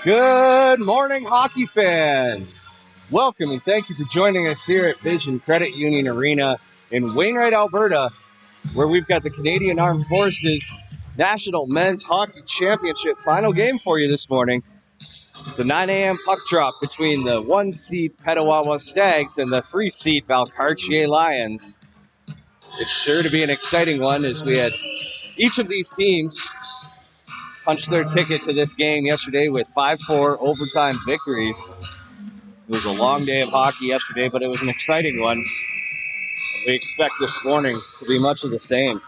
Good morning, hockey fans. Welcome and thank you for joining us here at Vision Credit Union Arena in Wainwright, Alberta, where we've got the Canadian Armed Forces National Men's Hockey Championship final game for you this morning. It's a 9 a.m. puck drop between the 1-seed Petawawa Stags and the 3-seed Valcartier Lions. It's sure to be an exciting one as we had each of these teams punched their ticket to this game yesterday with 5-4 overtime victories. It was a long day of hockey yesterday, but it was an exciting one. And we expect this morning to be much of the same.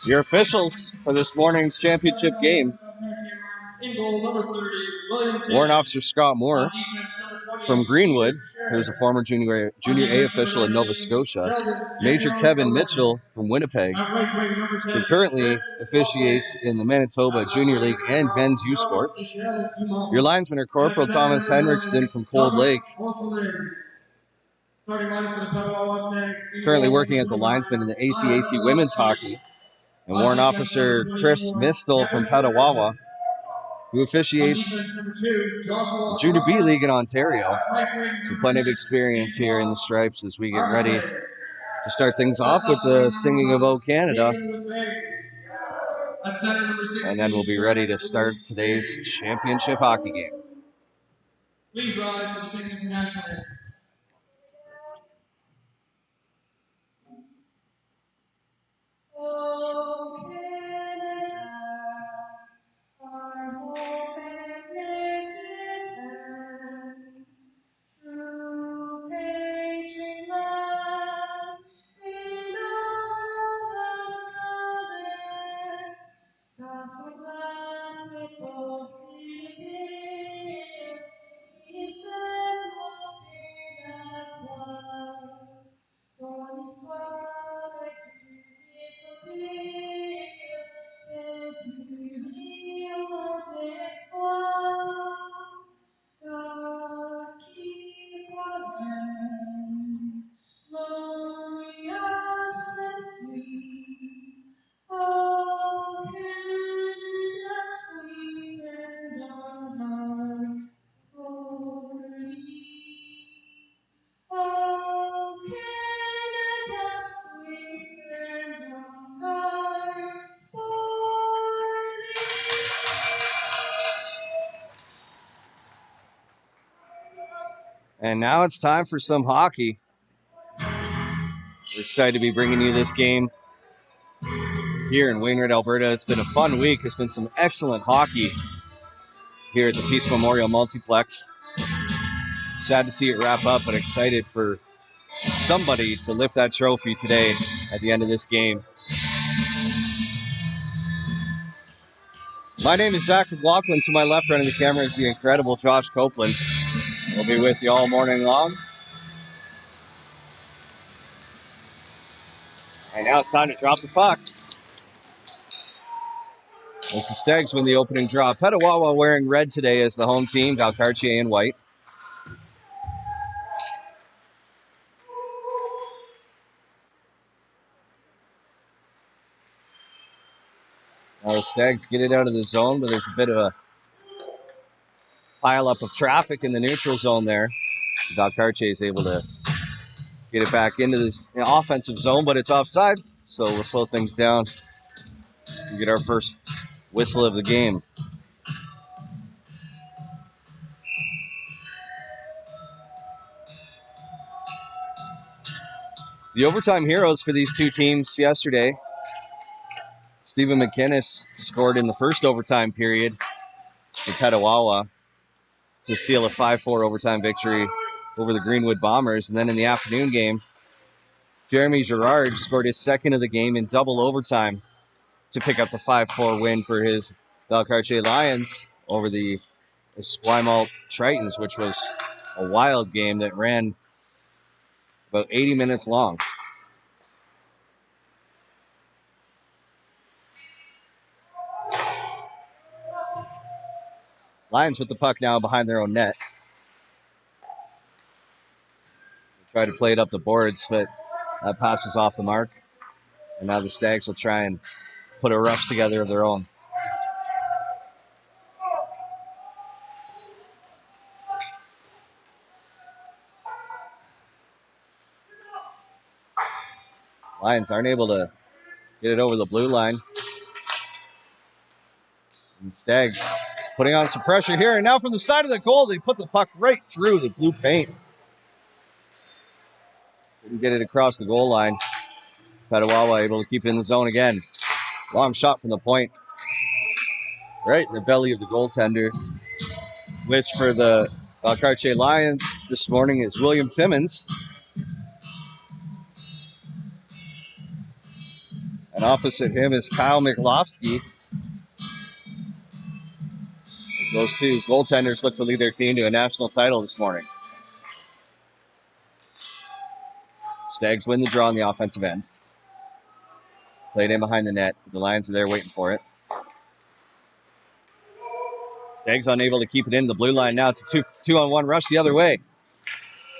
Your officials for this morning's championship game: Warrant Officer Scott Moore from Greenwood, who's a former Junior A official in Nova Scotia; Major Kevin Mitchell from Winnipeg, who currently officiates in the Manitoba Junior League and Men's U Sports. Your linesmen are Corporal Thomas Henriksen from Cold Lake, currently working as a linesman in the ACAC Women's Hockey, and Warrant Officer Chris Mistel from Petawawa, who officiates the Junior B League in Ontario. So plenty of experience here in the stripes as we get ready to start things off with the singing of O Canada. And then we'll be ready to start today's championship hockey game. Please rise for the singing of the national anthem. O Canada, our hope and lifted hand, true patriot love, in all of Southern, the classical Philippine, it's a love, con squadre to be et vivimos exploit, qui parvient, glorious and free. Oh, Canada, we stand on our glory. Oh, Canada, we stand on our glory. And now it's time for some hockey. We're excited to be bringing you this game here in Wainwright, Alberta. It's been a fun week. There's been some excellent hockey here at the Peace Memorial Multiplex. Sad to see it wrap up, but excited for somebody to lift that trophy today at the end of this game. My name is Zach McLaughlin. To my left, running the camera, is the incredible Josh Copeland. We'll be with you all morning long. And now it's time to drop the puck. As the Stags win the opening draw. Petawawa wearing red today as the home team, Valcartier in white. Now the Stags get it out of the zone, but there's a bit of a pile up of traffic in the neutral zone there. Valcartier is able to get it back into this offensive zone, but it's offside, so we'll slow things down and get our first whistle of the game. The overtime heroes for these two teams yesterday: Stephen McInnes scored in the first overtime period for Petawawa to seal a 5-4 overtime victory over the Greenwood Bombers. And then in the afternoon game, Jeremy Girard scored his second of the game in double overtime to pick up the 5-4 win for his Valcartier Lions over the Esquimalt Tritons, which was a wild game that ran about 80 minutes long. Lions with the puck now behind their own net. They try to play it up the boards, but that passes off the mark. And now the Stags will try and put a rush together of their own. Lions aren't able to get it over the blue line. And Stags putting on some pressure here. And now from the side of the goal, they put the puck right through the blue paint. Didn't get it across the goal line. Petawawa able to keep it in the zone again. Long shot from the point. Right in the belly of the goaltender. Which for the Valcartier Lions this morning is William Timmins. And opposite him is Kyle Mikulowski. Those two goaltenders look to lead their team to a national title this morning. Stags win the draw on the offensive end. Played in behind the net. The Lions are there waiting for it. Stags unable to keep it in the blue line. Now it's a two-on-one rush the other way.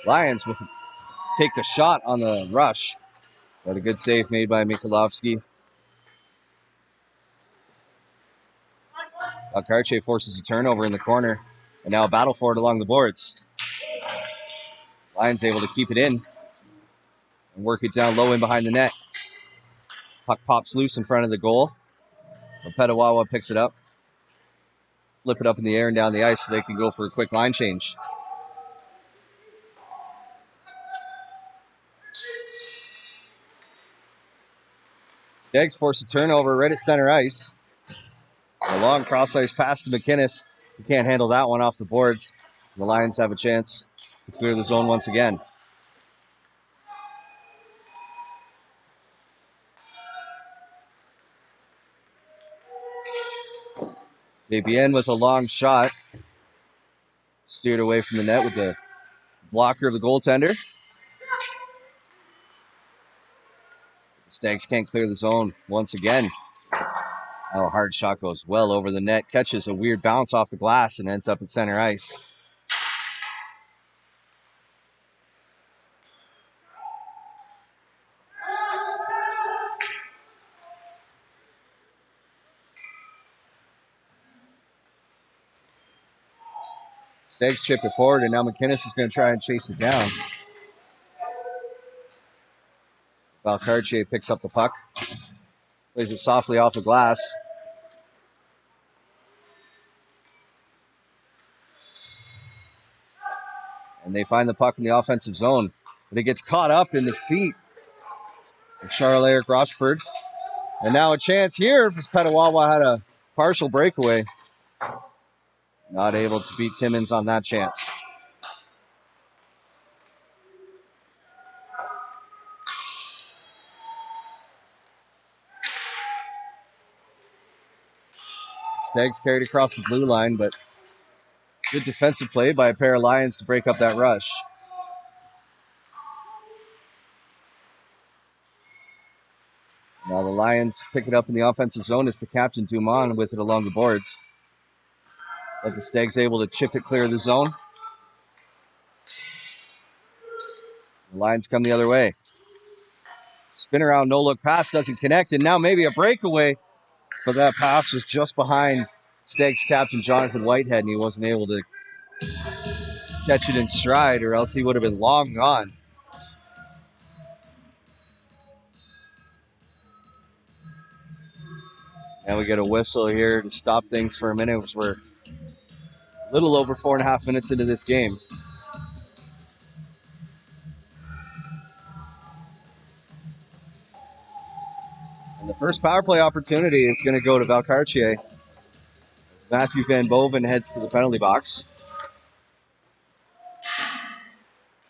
Lions take the shot on the rush. But a good save made by Mikulowski. Valcartier forces a turnover in the corner. And now a battle for it along the boards. Lions able to keep it in. And work it down low in behind the net. Puck pops loose in front of the goal. Petawawa picks it up. Flip it up in the air and down the ice so they can go for a quick line change. Stags force a turnover right at center ice. A long cross-ice pass to McInnes. He can't handle that one off the boards. The Lions have a chance to clear the zone once again. Desbiens with a long shot. Steered away from the net with the blocker of the goaltender. The Stags can't clear the zone once again. Oh, hard shot goes well over the net. Catches a weird bounce off the glass and ends up at center ice. Stags chip it forward, and now McInnes is going to try and chase it down. Valcartier picks up the puck. Plays it softly off the glass. And they find the puck in the offensive zone. But it gets caught up in the feet of Charles-Eric Rochefort. And now a chance here because Petawawa had a partial breakaway. Not able to beat Timmins on that chance. Stags carried across the blue line, but good defensive play by a pair of Lions to break up that rush. Now the Lions pick it up in the offensive zone as the captain Dumont with it along the boards. But the Stags able to chip it clear of the zone. The Lions come the other way. Spin around, no look pass doesn't connect, and now maybe a breakaway. But that pass was just behind Stags captain Jonathan Whitehead, and he wasn't able to catch it in stride, or else he would have been long gone. And we get a whistle here to stop things for a minute, because we're a little over 4.5 minutes into this game. And the first power play opportunity is going to go to Valcartier. Matthew Van Boven heads to the penalty box.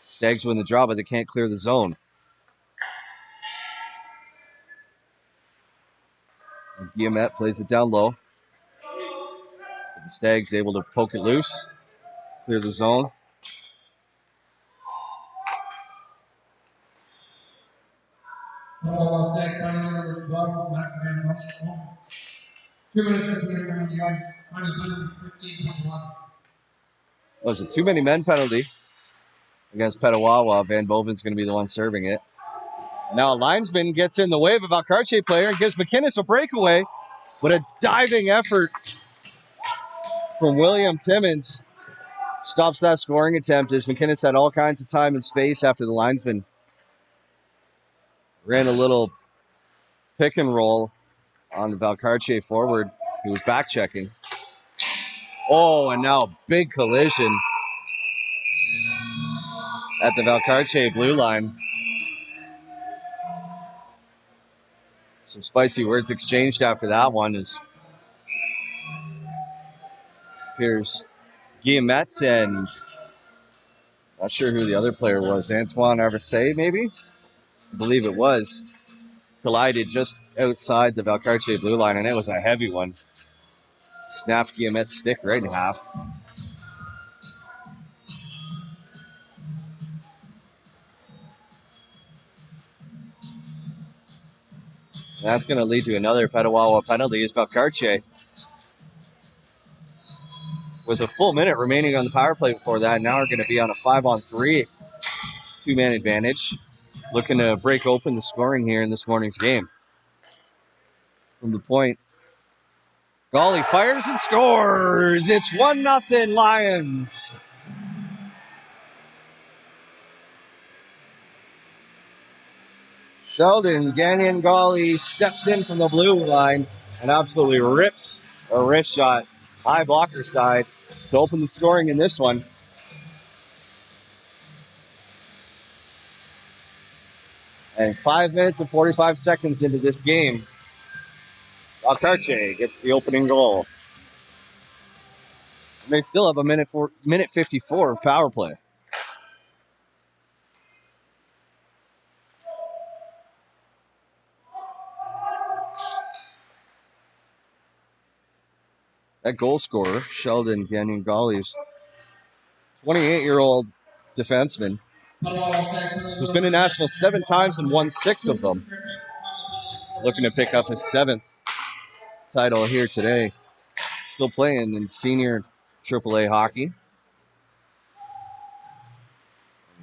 Stags win the draw, but they can't clear the zone. And Guillemette plays it down low. The Stags able to poke it loose, clear the zone. Stags final number 12, Matthew Van Boven. 2 minutes to clear around the ice. Final 15-21. Was it too many men penalty against Petawawa? Van Boven's going to be the one serving it. Now a linesman gets in the way of a Valcartier player and gives McInnes a breakaway, but a diving effort from William Timmins stops that scoring attempt as McInnes had all kinds of time and space after the linesman ran a little pick and roll on the Valcartier forward. He was back checking. Oh, and now big collision at the Valcartier blue line. Some spicy words exchanged after that one as appears Guillemette and not sure who the other player was. Antoine Arvesay, maybe? I believe it was. Collided just outside the Valcartier blue line, and it was a heavy one. Snapped Guillemette's stick right in half. And that's going to lead to another Petawawa penalty as Valcartier, with a full minute remaining on the power play before that, now we're going to be on a 5-on-3 two-man advantage, looking to break open the scoring here in this morning's game. From the point, Golly fires and scores. It's 1-0 Lions. Sheldon Gagnon Golly steps in from the blue line and absolutely rips a wrist shot, high blocker side, to open the scoring in this one. And 5 minutes and 45 seconds into this game, Valcartier gets the opening goal. And they still have a minute 54 of power play. That goal scorer, Sheldon Gagnon Golly's 28-year-old defenseman, who's been a national 7 times and won 6 of them. Looking to pick up his 7th title here today. Still playing in senior AAA hockey.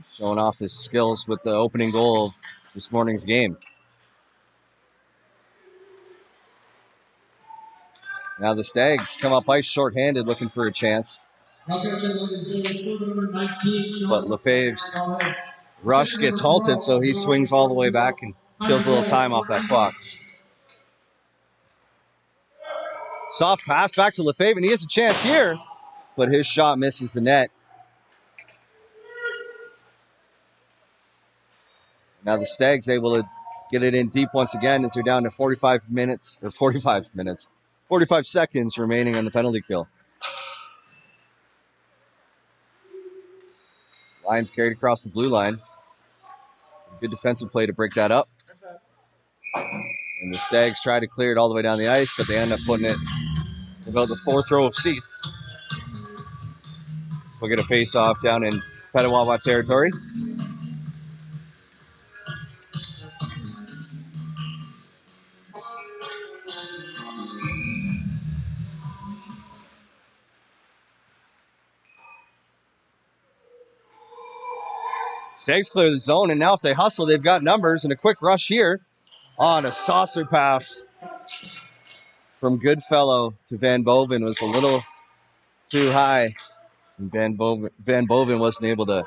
Showing off his skills with the opening goal of this morning's game. Now the Stags come up ice shorthanded looking for a chance. But Lefebvre's rush gets halted, so he swings all the way back and kills a little time off that clock. Soft pass back to Lefebvre, and he has a chance here, but his shot misses the net. Now the Stags able to get it in deep once again as they're down to 45 seconds remaining on the penalty kill. Lions carried across the blue line. Good defensive play to break that up. And the Stags try to clear it all the way down the ice, but they end up putting it about the 4th row of seats. We'll get a face-off down in Petawawa territory. Stags clear the zone, and now if they hustle, they've got numbers, and a quick rush here on a saucer pass from Goodfellow to Van Boven was a little too high. And Van Boven wasn't able to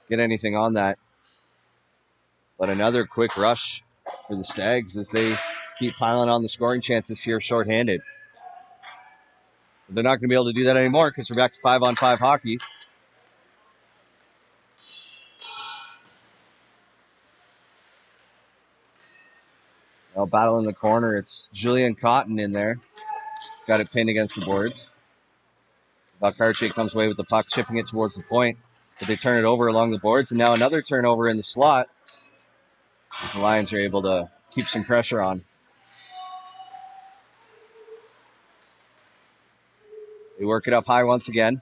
get anything on that. But another quick rush for the Stags as they keep piling on the scoring chances here shorthanded. They're not going to be able to do that anymore because we're back to 5-on-5 hockey. Now battle in the corner. It's Julian Cotton in there. Got it pinned against the boards. Valcartier comes away with the puck, chipping it towards the point. But they turn it over along the boards. And now another turnover in the slot as the Lions are able to keep some pressure on. They work it up high once again.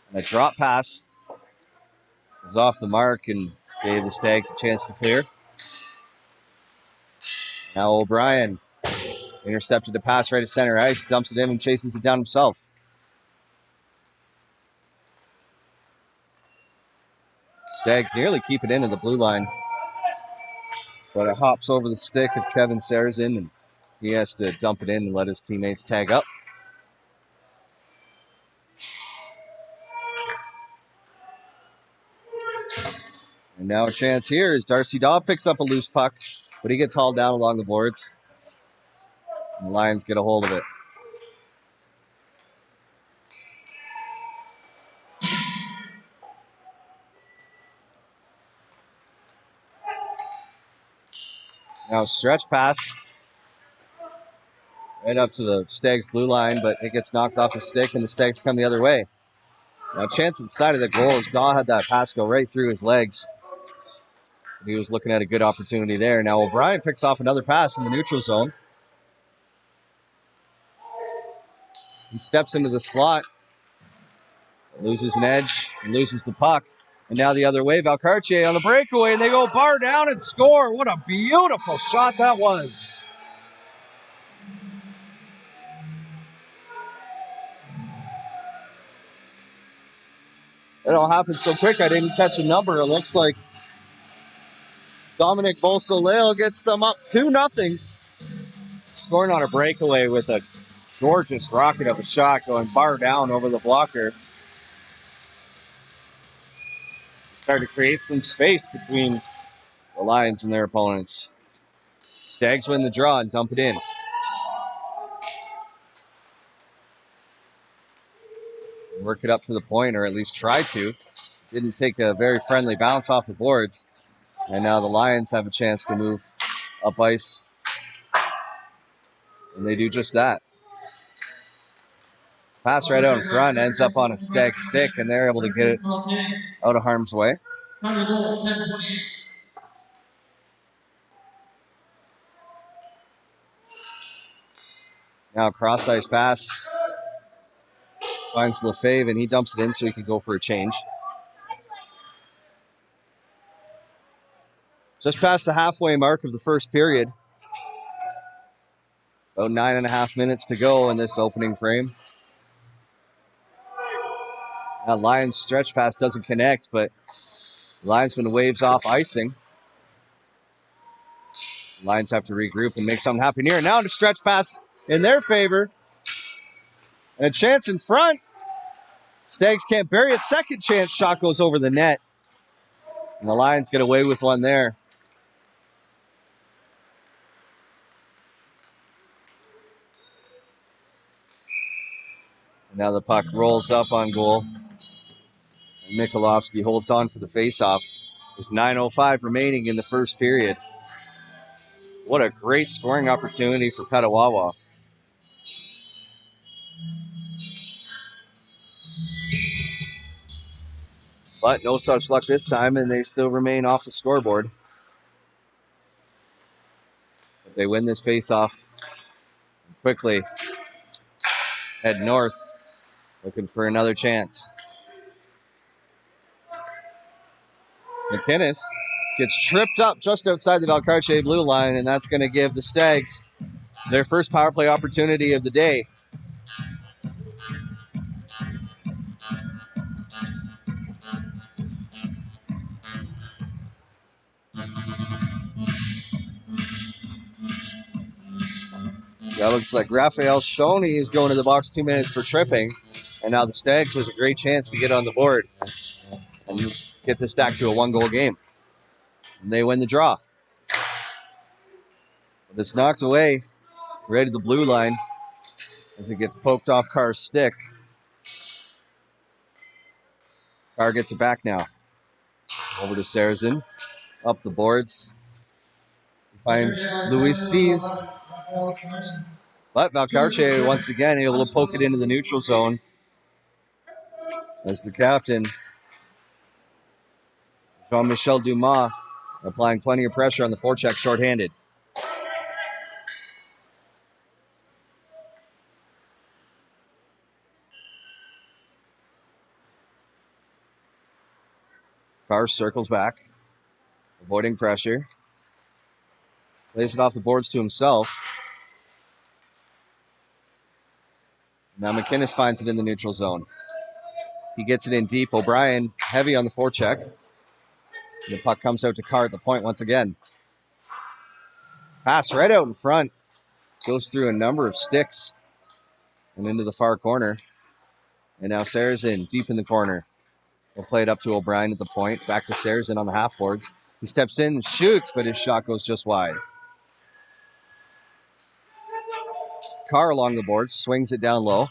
And a drop pass was off the mark and gave the Stags a chance to clear. Now O'Brien intercepted the pass right at center ice, dumps it in and chases it down himself. Stags nearly keep it into the blue line. But it hops over the stick of Kevin Sarazin, and he has to dump it in and let his teammates tag up. And now a chance here as Darcy Daw picks up a loose puck, but he gets hauled down along the boards. And the Lions get a hold of it. Now a stretch pass right up to the Stags blue line, but it gets knocked off the stick and the Stags come the other way. Now chance inside of the goal as Daw had that pass go right through his legs. He was looking at a good opportunity there. Now O'Brien picks off another pass in the neutral zone. He steps into the slot, loses an edge, and loses the puck. And now the other way, Valcartier on the breakaway, and they go bar down and score. What a beautiful shot that was. It all happened so quick, I didn't catch a number. It looks like Dominic Beausoleil gets them up 2-0. Scoring on a breakaway with a gorgeous rocket of a shot going bar down over the blocker. Started to create some space between the Lions and their opponents. Stags win the draw and dump it in. Work it up to the point, or at least try to. Didn't take a very friendly bounce off the boards. And now the Lions have a chance to move up ice. And they do just that. Pass right out in front, ends up on a Stag stick, and they're able to get it out of harm's way. Now cross-ice pass. Finds Lefebvre, and he dumps it in so he can go for a change. Just past the halfway mark of the first period. About 9.5 minutes to go in this opening frame. That Lions stretch pass doesn't connect, but the linesman waves off icing. The Lions have to regroup and make something happen here. Now to stretch pass in their favor. And a chance in front. Stags can't bury it. Second chance shot goes over the net. And the Lions get away with one there. And now the puck rolls up on goal. And Mikulovsky holds on for the faceoff. There's 9:05 remaining in the first period. What a great scoring opportunity for Petawawa. But no such luck this time, and they still remain off the scoreboard. But they win this faceoff quickly. Head north, looking for another chance. McInnes gets tripped up just outside the Valcartier blue line, and that's going to give the Stags their first power play opportunity of the day. That looks like Raphael Shoney is going to the box 2 minutes for tripping. And now the Stags has a great chance to get on the board and get this back to a 1-goal game. And they win the draw. But it's knocked away right at the blue line as it gets poked off Carr's stick. Carr gets it back now. Over to Sarrazin. Up the boards. He finds Luis C's. But Valcartier, once again, able to poke it into the neutral zone. As the captain, Jean-Michel Dumas, applying plenty of pressure on the forecheck shorthanded. Carr circles back, avoiding pressure. Lays it off the boards to himself. Now McInnes finds it in the neutral zone. He gets it in deep. O'Brien heavy on the forecheck. The puck comes out to Carr at the point once again. Pass right out in front. Goes through a number of sticks and into the far corner. And now Sarrazin deep in the corner. We'll play it up to O'Brien at the point. Back to Sayers in on the half boards. He steps in and shoots, but his shot goes just wide. Carr along the boards, swings it down low.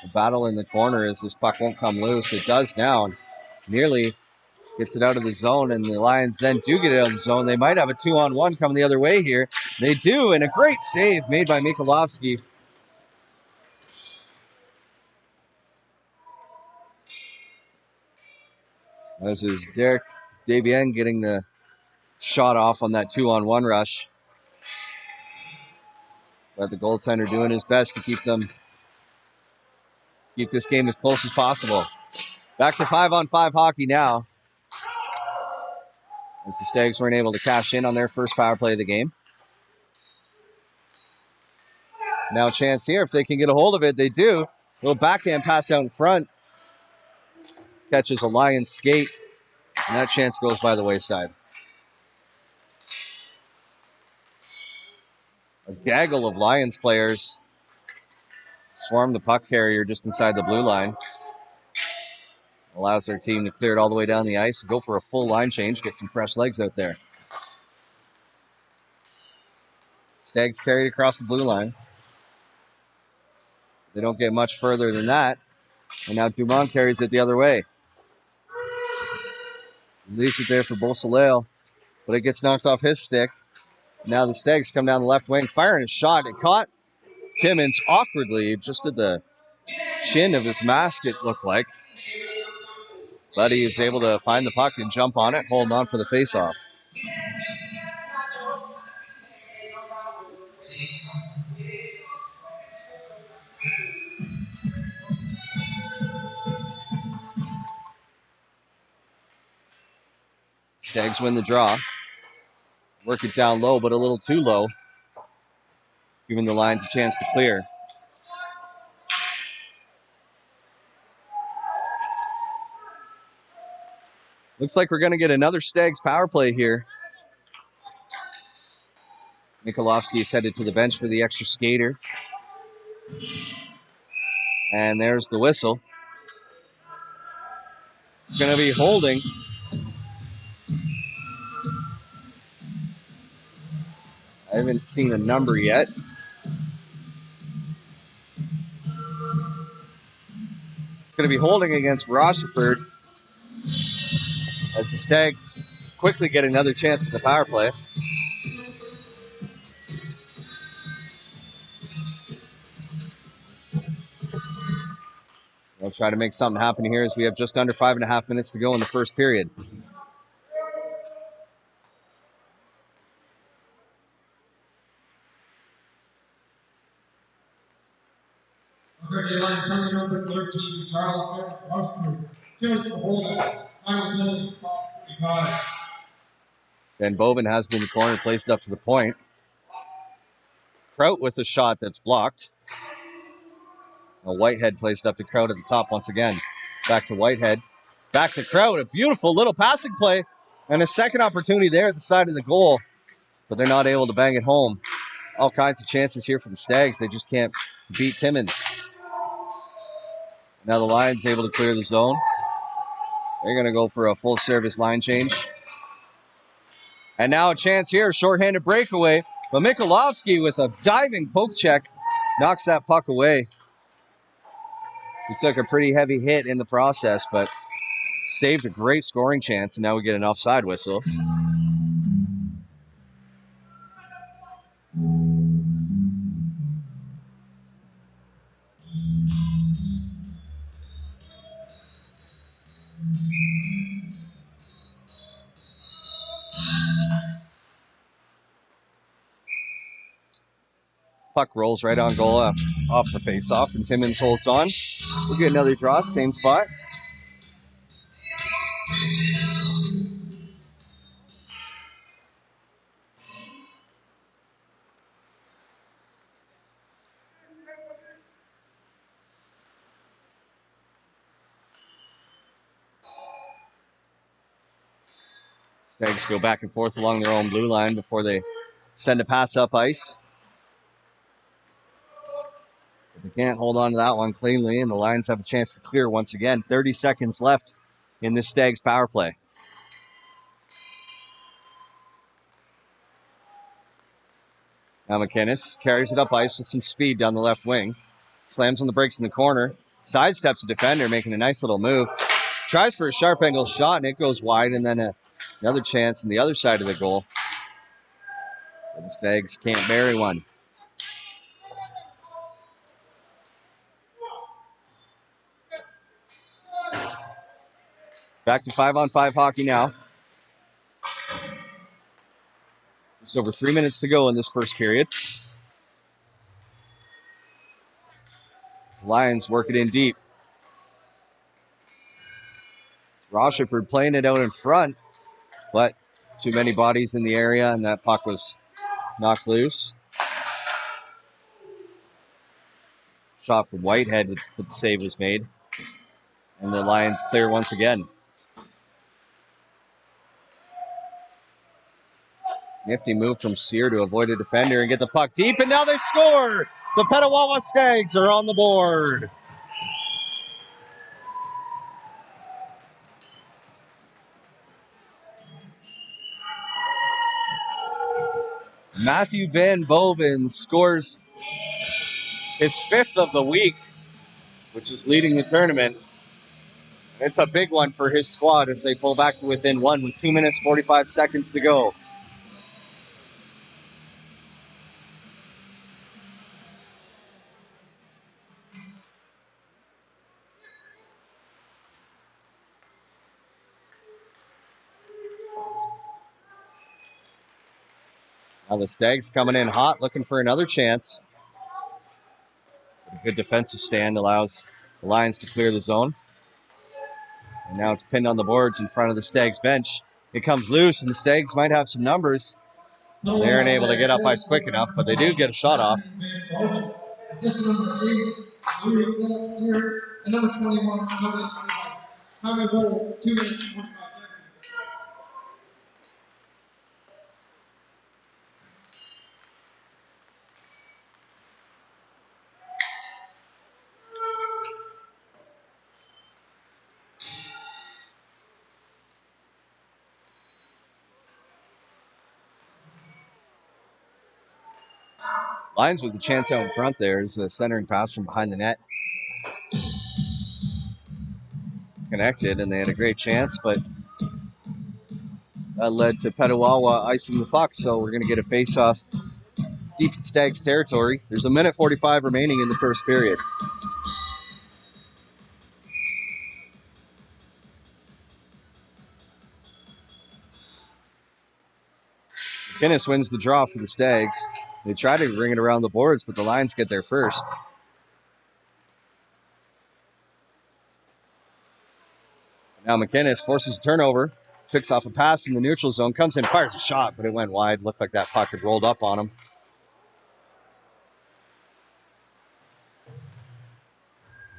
A battle in the corner as this puck won't come loose. It does now. Nearly gets it out of the zone, and the Lions then do get it out of the zone. They might have a 2-on-1 coming the other way here. They do, and a great save made by Mikolovsky. As is Derek Davien getting the shot off on that 2-on-1 rush. But the goaltender doing his best to keep this game as close as possible. Back to 5-on-5 hockey now, as the Stags weren't able to cash in on their first power play of the game. Now a chance here if they can get a hold of it. They do. A little backhand pass out in front. Catches a Lions skate, and that chance goes by the wayside. A gaggle of Lions players swarm the puck carrier just inside the blue line. Allows their team to clear it all the way down the ice, go for a full line change, get some fresh legs out there. Stags carried across the blue line. They don't get much further than that. And now Dumont carries it the other way. Leaves it there for Beausoleil, but it gets knocked off his stick. Now the Stags come down the left wing, firing a shot. It caught Timmins awkwardly, just at the chin of his mask, it looked like. But he is able to find the puck and jump on it, holding on for the faceoff. Stags win the draw. Work it down low, but a little too low, giving the Lions a chance to clear. Looks like we're going to get another Stags power play here. Mikolovsky is headed to the bench for the extra skater. And there's the whistle. It's going to be holding. I haven't seen a number yet. It's going to be holding against Rochefort as the Stags quickly get another chance at the power play. We'll try to make something happen here as we have just under 5.5 minutes to go in the first period. Valcartier line coming number 13, Charles Bushner. Kills the hold. Final penalty, 45. Van Boven has it in the corner, placed it up to the point. Kraut with a shot that's blocked. A Whitehead placed up to Kraut at the top once again. Back to Whitehead. Back to Kraut. A beautiful little passing play. And a second opportunity there at the side of the goal. But they're not able to bang it home. All kinds of chances here for the Stags. They just can't beat Timmins. Now the Lions able to clear the zone. They're going to go for a full service line change. And now a chance here. Shorthanded breakaway. But Mikolovsky with a diving poke check knocks that puck away. He took a pretty heavy hit in the process, but saved a great scoring chance, and now we get an offside whistle. Puck rolls right on goal off the face-off, and Timmins holds on. We'll get another draw, same spot. Stags go back and forth along their own blue line before they send a pass up ice. They can't hold on to that one cleanly, and the Lions have a chance to clear once again. 30 seconds left in this Stags power play. Now McInnes carries it up ice with some speed down the left wing. Slams on the brakes in the corner. Sidesteps a defender, making a nice little move. Tries for a sharp angle shot, and it goes wide, and then another chance on the other side of the goal. But the Stags can't bury one. Back to 5-on-5 hockey now. Just over 3 minutes to go in this first period. The Lions work it in deep. Rochefort playing it out in front, but too many bodies in the area, and that puck was knocked loose. Shot from Whitehead, but the save was made. And the Lions clear once again. Nifty move from Sear to avoid a defender and get the puck deep, and now they score! The Petawawa Stags are on the board. Matthew Van Boven scores his 5th of the week, which is leading the tournament. It's a big one for his squad as they pull back to within one with 2 minutes, 45 seconds to go. Now the Stags coming in hot, looking for another chance. A good defensive stand allows the Lions to clear the zone. And now it's pinned on the boards in front of the Stags bench. It comes loose, and the Stags might have some numbers. They aren't able to get up ice quick enough, but they do get a shot off. Assistant number 3, and number 21, Tommy Bull, 2 minutes, 45 seconds. Lions with the chance out in front there is a centering pass from behind the net. Connected, and they had a great chance, but that led to Petawawa icing the puck, so we're going to get a face-off deep in Stags territory. There's a minute 45 remaining in the first period. McInnes wins the draw for the Stags. They try to bring it around the boards, but the Lions get there first. Now McInnes forces a turnover, picks off a pass in the neutral zone, comes in, fires a shot, but it went wide. Looked like that puck had rolled up on him.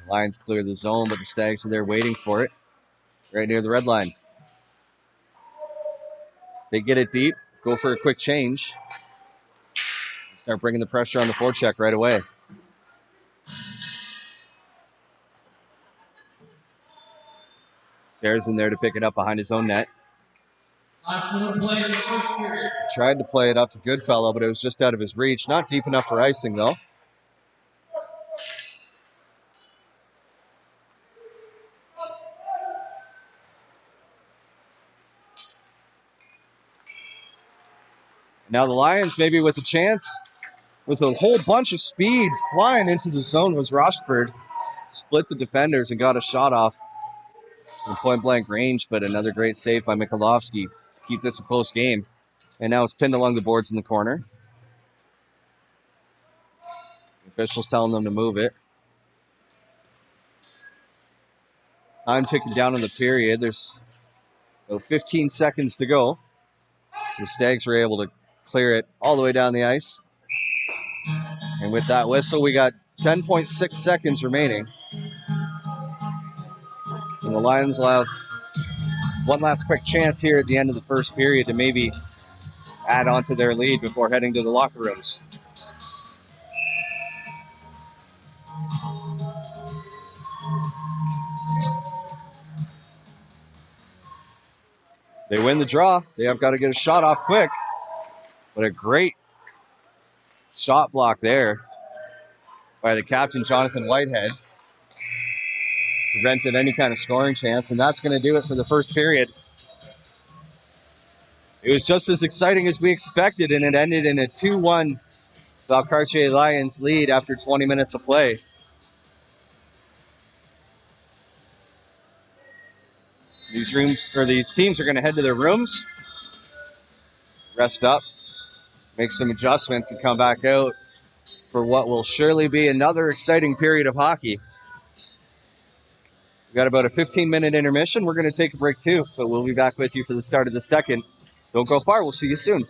The Lions clear the zone, but the Stags are there waiting for it, right near the red line. They get it deep, go for a quick change. Start bringing the pressure on the forecheck right away. Sayers in there to pick it up behind his own net. Last minute of play in the first period. Tried to play it up to Goodfellow, but it was just out of his reach. Not deep enough for icing, though. Now the Lions maybe with a chance, with a whole bunch of speed flying into the zone was Rochefort. Split the defenders and got a shot off in point-blank range, but another great save by Mikulovsky to keep this a close game. And now it's pinned along the boards in the corner. The officials telling them to move it. Time ticking down in the period. There's 15 seconds to go. The Stags were able to clear it all the way down the ice. And with that whistle, we got 10.6 seconds remaining. And the Lions will have one last quick chance here at the end of the first period to maybe add on to their lead before heading to the locker rooms. They win the draw. They have got to get a shot off quick. But a great shot block there by the captain, Jonathan Whitehead. Prevented any kind of scoring chance, and that's going to do it for the first period. It was just as exciting as we expected, and it ended in a 2-1 Valcartier Lions lead after 20 minutes of play. These teams are going to head to their rooms, rest up, make some adjustments, and come back out for what will surely be another exciting period of hockey. We've got about a 15-minute intermission. We're going to take a break too, but we'll be back with you for the start of the second. Don't go far. We'll see you soon.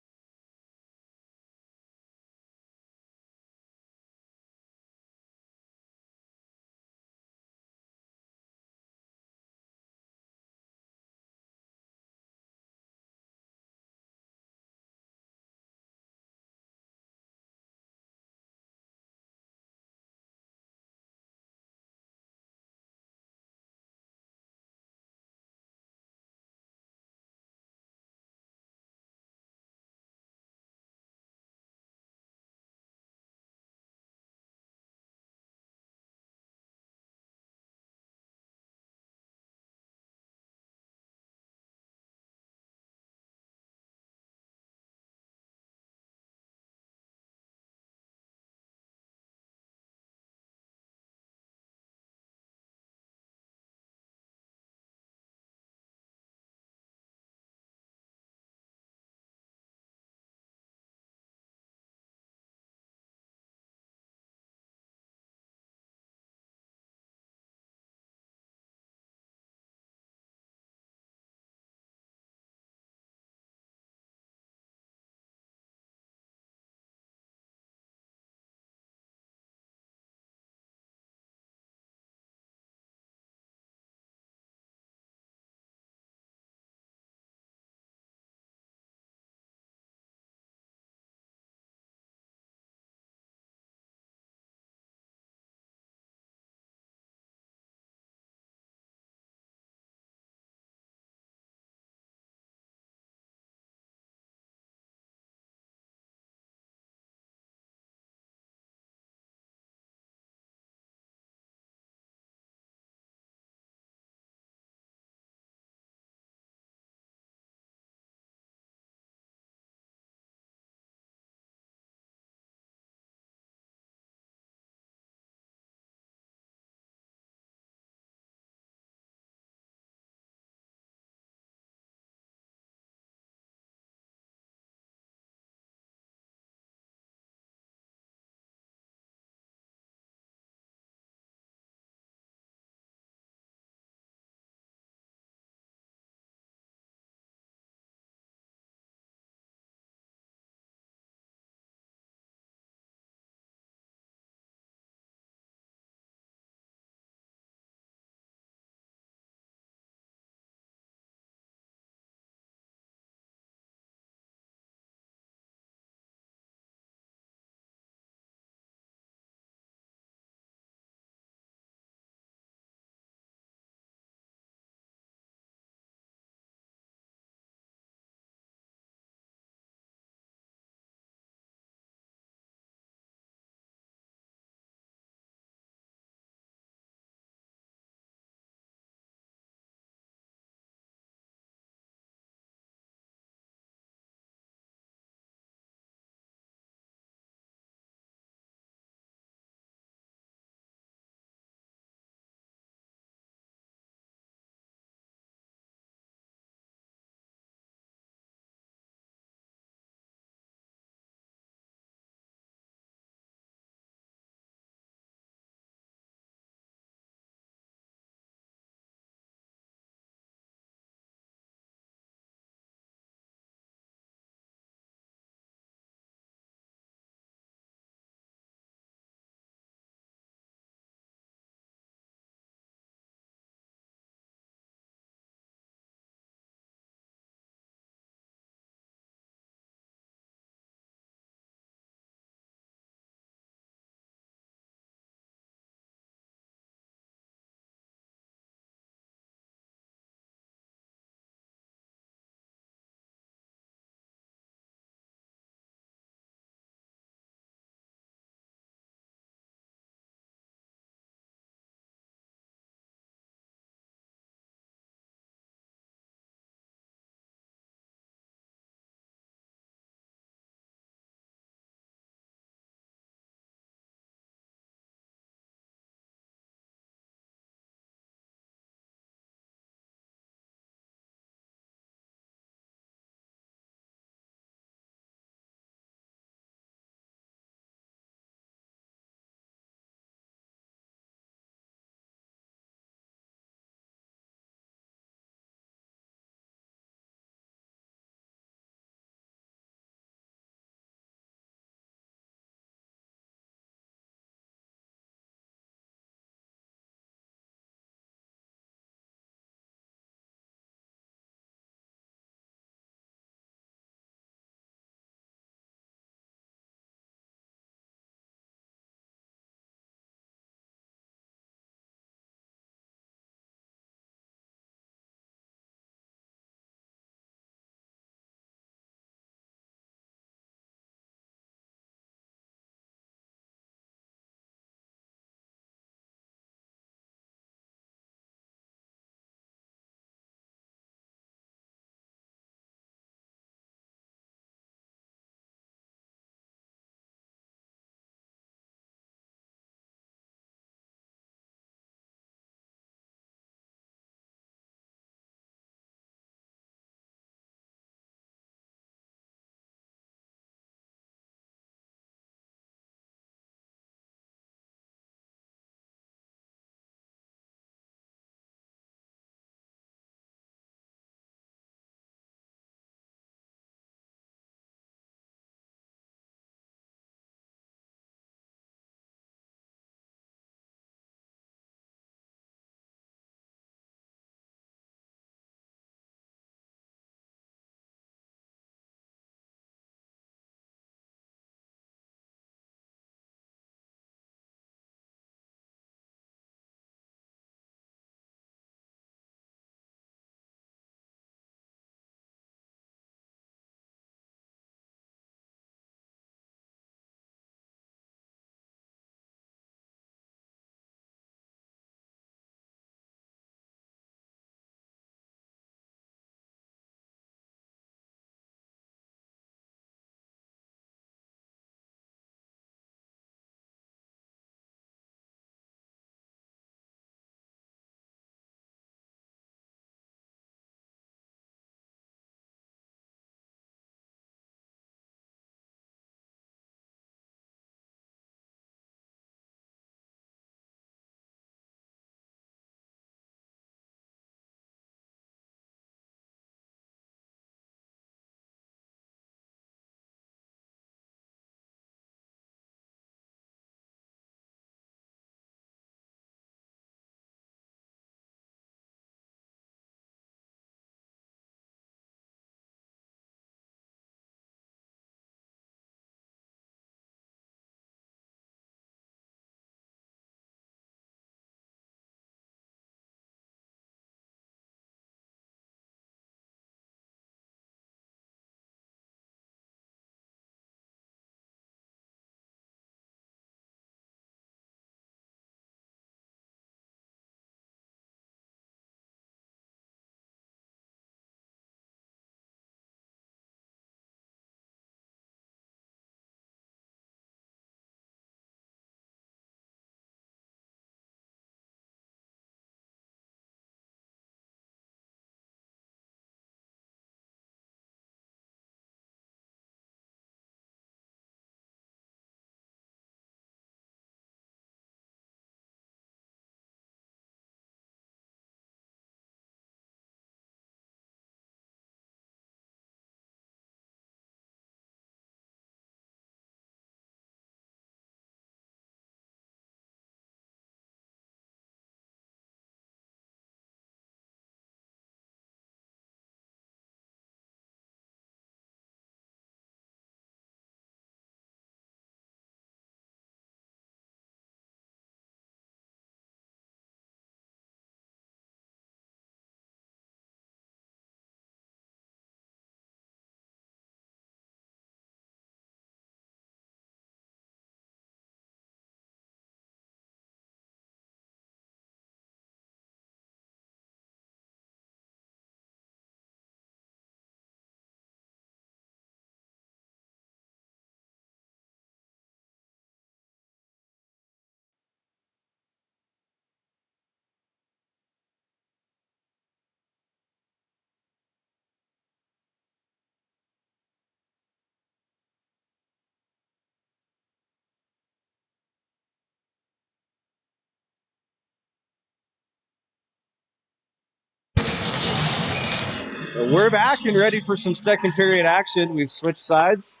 We're back and ready for some second period action. We've switched sides.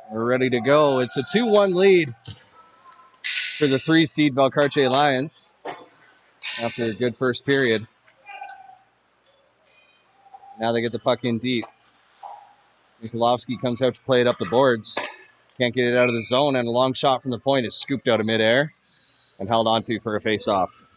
We're ready to go. It's a 2-1 lead for the 3-seed Valcartier Lions after a good first period. Now they get the puck in deep. Mikulovsky comes out to play it up the boards. Can't get it out of the zone, and a long shot from the point is scooped out of midair and held onto for a face-off.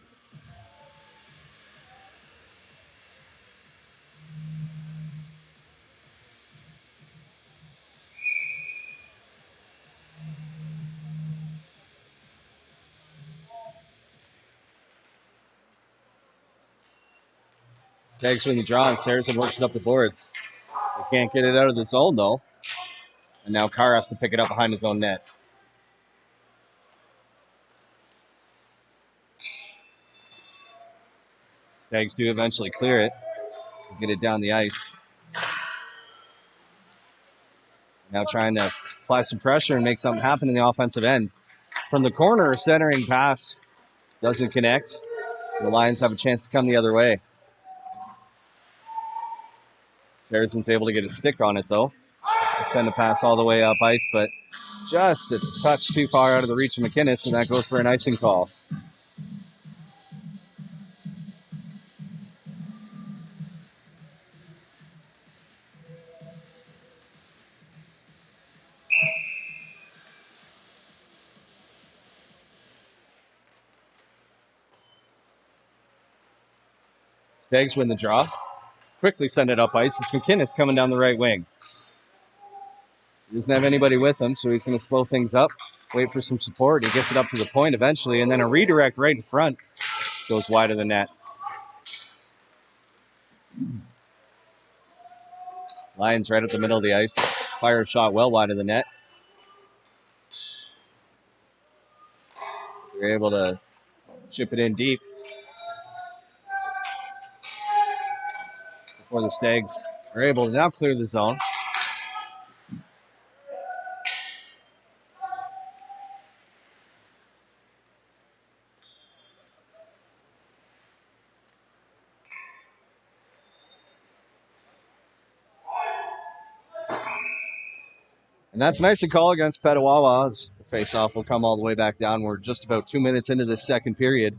Stags win the draw, and Saracen works it up the boards. They can't get it out of the zone, though. And now Carr has to pick it up behind his own net. Stags do eventually clear it. Get it down the ice. Now trying to apply some pressure and make something happen in the offensive end. From the corner, a centering pass doesn't connect. The Lions have a chance to come the other way. Saracen's able to get a stick on it, though. Send a pass all the way up ice, but just a touch too far out of the reach of McInnes, and that goes for an icing call. Stags win the draw. Quickly send it up ice. It's McInnes coming down the right wing. He doesn't have anybody with him, so he's going to slow things up, wait for some support. He gets it up to the point eventually, and then a redirect right in front goes wide of the net. Lions right at the middle of the ice. Fire a shot well wide of the net. They're able to chip it in deep before the Stags are able to now clear the zone. And that's nice to call against Petawawa. The face-off will come all the way back down. We're just about 2 minutes into the second period.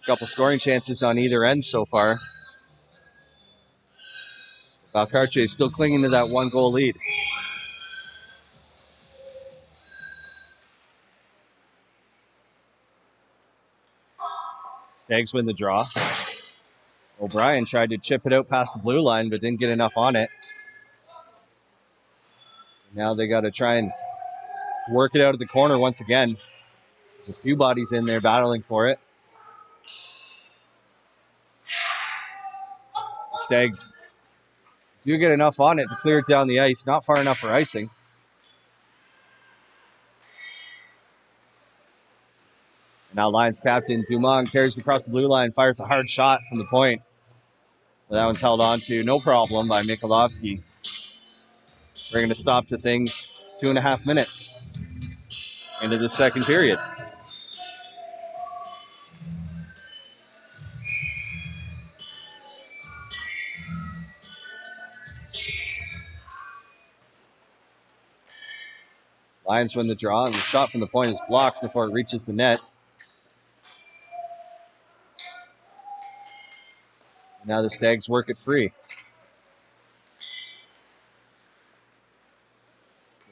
A couple scoring chances on either end so far. Valcartier is still clinging to that 1-goal lead. Stags win the draw. O'Brien tried to chip it out past the blue line, but didn't get enough on it. Now they got to try and work it out of the corner once again. There's a few bodies in there battling for it. The Stags do get enough on it to clear it down the ice. Not far enough for icing. Now Lions captain Dumont carries it across the blue line, fires a hard shot from the point. But that one's held on to no problem by Mikulovsky. Bringing a stop to things. 2.5 minutes into the second period. Lions win the draw, and the shot from the point is blocked before it reaches the net. Now the Stags work it free.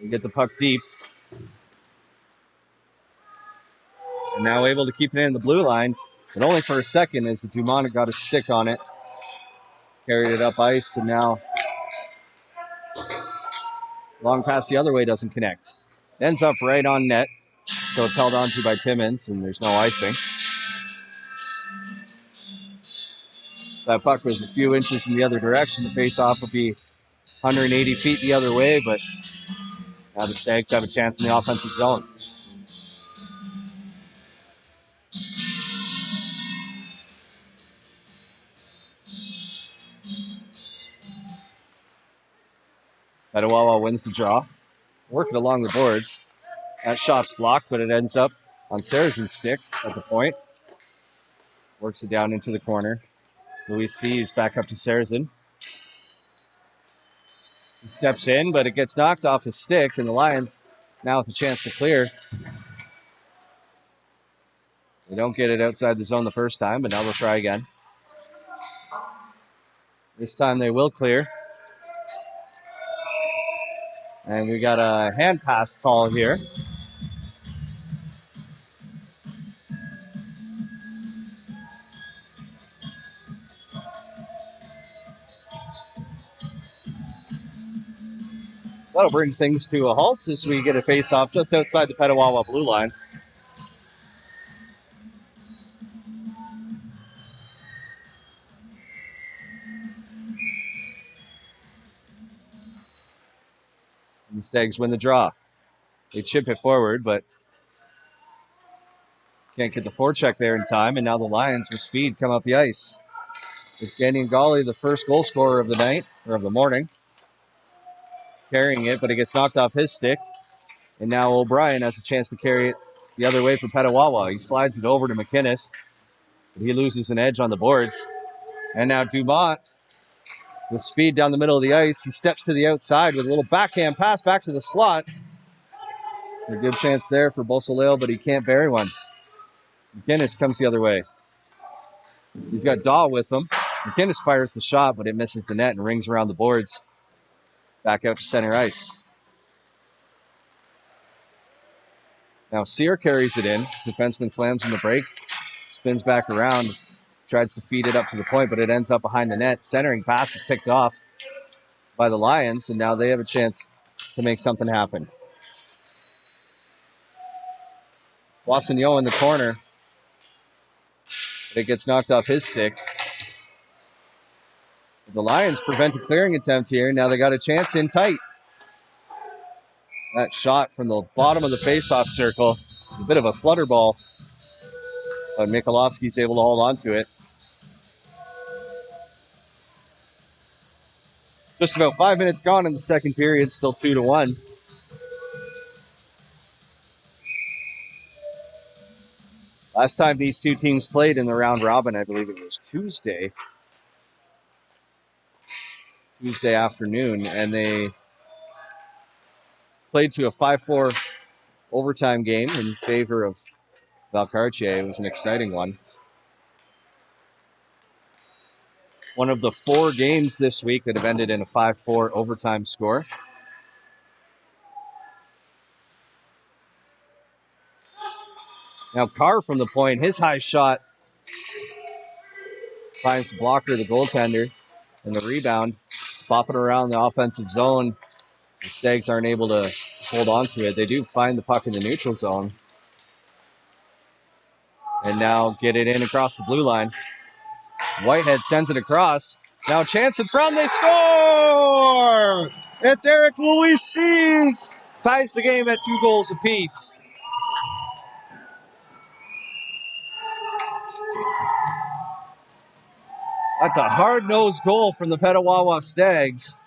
They get the puck deep. And now able to keep it in the blue line, but only for a second as Dumont got a stick on it. Carried it up ice, and now long pass the other way doesn't connect. Ends up right on net, so it's held on to by Timmins, and there's no icing. That puck was a few inches in the other direction. The face-off would be 180 feet the other way, but now the Stags have a chance in the offensive zone. Petawawa wins the draw. Working along the boards. That shot's blocked, but it ends up on Saracen's stick at the point. Works it down into the corner. Luis sees back up to Sarrazin. He steps in, but it gets knocked off his stick, and the Lions now with a chance to clear. They don't get it outside the zone the first time, but now they'll try again. This time they will clear. And we got a hand pass call here. That'll bring things to a halt as we get a face-off just outside the Petawawa blue line. And the Stags win the draw. They chip it forward, but can't get the forecheck there in time, and now the Lions with speed come up the ice. It's Gandy Ngali, the first goal scorer of the night, or of the morning, carrying it, but it gets knocked off his stick. And now O'Brien has a chance to carry it the other way for Petawawa. He slides it over to McInnes, but he loses an edge on the boards. And now Dumont with speed down the middle of the ice. He steps to the outside with a little backhand pass back to the slot. A good chance there for Beausoleil, but he can't bury one. McInnes comes the other way. He's got Daw with him. McInnes fires the shot, but it misses the net and rings around the boards. Back out to center ice. Now Sear carries it in. Defenseman slams on the brakes. Spins back around. Tries to feed it up to the point, but it ends up behind the net. Centering pass is picked off by the Lions, and now they have a chance to make something happen. Boissonneau in the corner. But it gets knocked off his stick. The Lions prevent a clearing attempt here. Now they got a chance in tight. That shot from the bottom of the faceoff circle. A bit of a flutter ball. But Mikolovsky's able to hold on to it. Just about 5 minutes gone in the second period. Still 2-1. Last time these two teams played in the round robin, I believe it was Tuesday afternoon, and they played to a 5-4 overtime game in favor of Valcartier. It was an exciting one. One of the 4 games this week that have ended in a 5-4 overtime score. Now Carr from the point, his high shot finds the blocker, the goaltender, and the rebound. Bopping around the offensive zone. The Stags aren't able to hold on to it. They do find the puck in the neutral zone. And now get it in across the blue line. Whitehead sends it across. Now a chance in front. They score! It's Eric Louis ties the game at 2 goals apiece. That's a hard-nosed goal from the Petawawa Stags.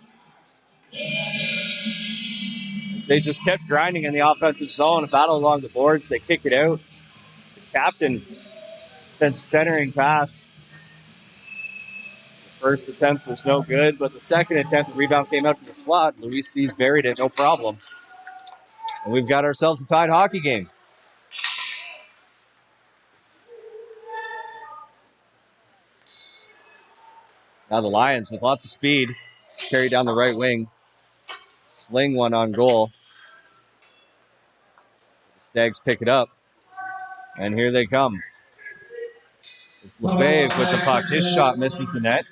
They just kept grinding in the offensive zone, a battle along the boards. They kick it out. The captain sends a centering pass. The first attempt was no good, but the second attempt, the rebound came out to the slot. Luis C's buried it, no problem. And we've got ourselves a tied hockey game. Now the Lions, with lots of speed, carry down the right wing. Sling one on goal. The Stags pick it up. And here they come. It's Lefebvre with the puck. His shot misses the net.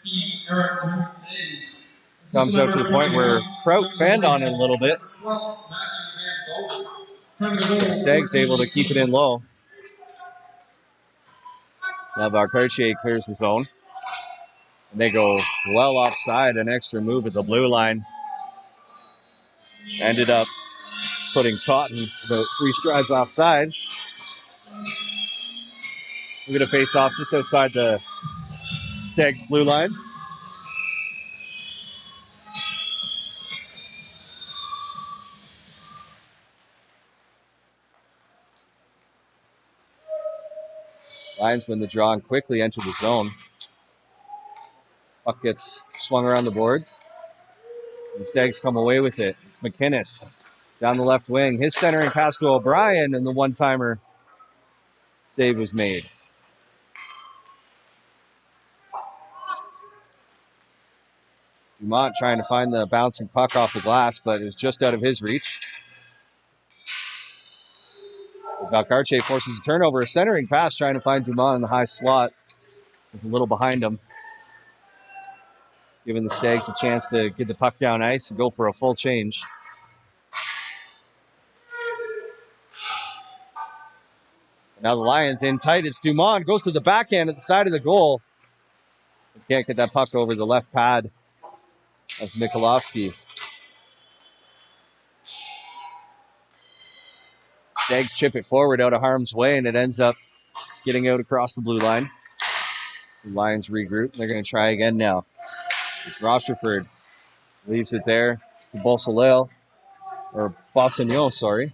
Comes out to the point where Kraut fanned on it a little bit. The Stags able to keep it in low. Now Valcartier clears the zone. And they go well offside. An extra move at the blue line. Ended up putting Cotton about 3 strides offside. We're going to face off just outside the Stags blue line. Lions win the draw and quickly enter the zone. Puck gets swung around the boards. The Stags come away with it. It's McInnes down the left wing. His centering pass to O'Brien, and the one-timer save was made. Dumont trying to find the bouncing puck off the glass, but it was just out of his reach. Valcartier forces a turnover. A centering pass trying to find Dumont in the high slot. He's a little behind him, giving the Stags a chance to get the puck down ice and go for a full change. Now the Lions in tight. It's Dumont. Goes to the backhand at the side of the goal. Can't get that puck over the left pad of Mikulovsky. Stags chip it forward out of harm's way, and it ends up getting out across the blue line. The Lions regroup. They're going to try again now. It's Rochefort. Leaves it there to Beausoleil. Or Bossagnon, sorry.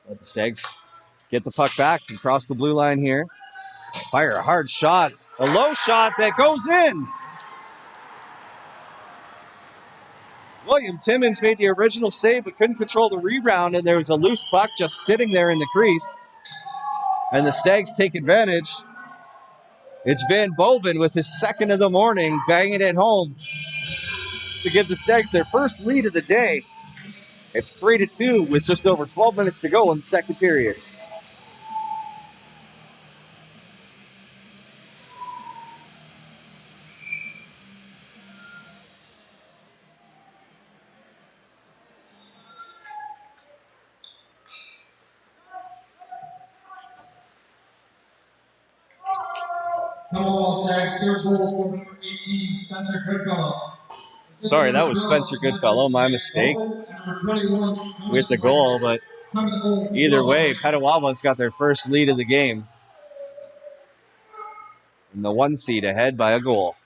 Let the Stags get the puck back and cross the blue line here. Fire a hard shot. A low shot that goes in. William Timmins made the original save but couldn't control the rebound, and there was a loose puck just sitting there in the crease. And the Stags take advantage. It's Van Boven with his second of the morning, banging it home to give the Stags their first lead of the day. It's 3-2 with just over 12 minutes to go in the second period. Petawawa Stags, third goal scored number 18, Spencer Goodfellow. Sorry, that was Spencer Goodfellow, my mistake with the goal, but either way, Petawawa's got their first lead of the game. And the 1 seed ahead by a goal.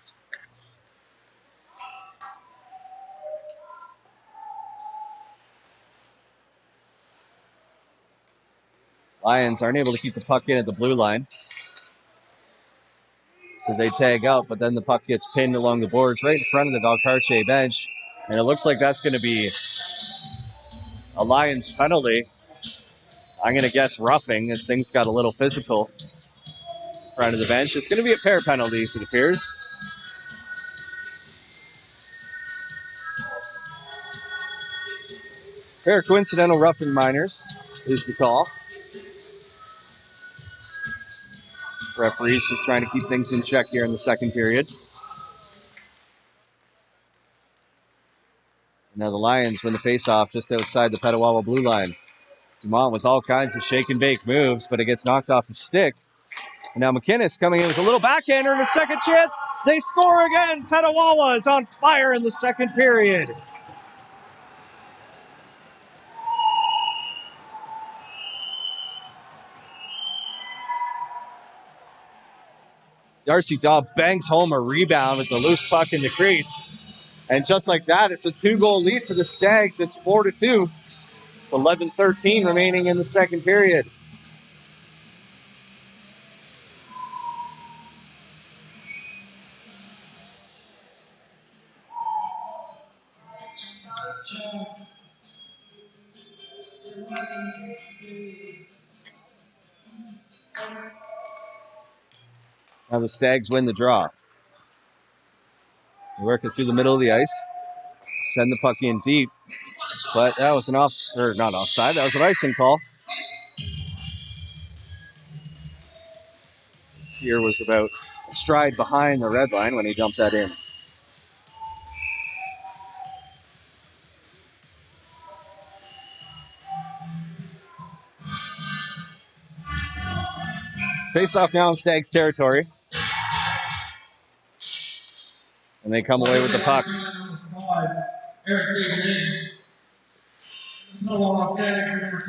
Lions aren't able to keep the puck in at the blue line. So they tag out, but then the puck gets pinned along the boards right in front of the Valcartier bench. And it looks like that's going to be a Lions penalty. I'm going to guess roughing, as things got a little physical in front of the bench. It's going to be a pair of penalties, it appears. Pair of coincidental roughing minors is the call. Referees just trying to keep things in check here in the second period. Now the Lions win the faceoff just outside the Petawawa blue line. Dumont with all kinds of shake and bake moves, but it gets knocked off his stick. And now McInnes coming in with a little backhander and a second chance. They score again. Petawawa is on fire in the second period. Darcy Daub bangs home a rebound with the loose puck in the crease. And just like that, it's a 2-goal lead for the Stags. It's 4-2. 11-13 remaining in the second period. Now the Stags win the draw. They work it through the middle of the ice. Send the puck in deep. But that was not offside. That was an icing call. Sear was about a stride behind the red line when he dumped that in. Face off now in Stags territory. And they come away with the puck. Petawawa Stags, number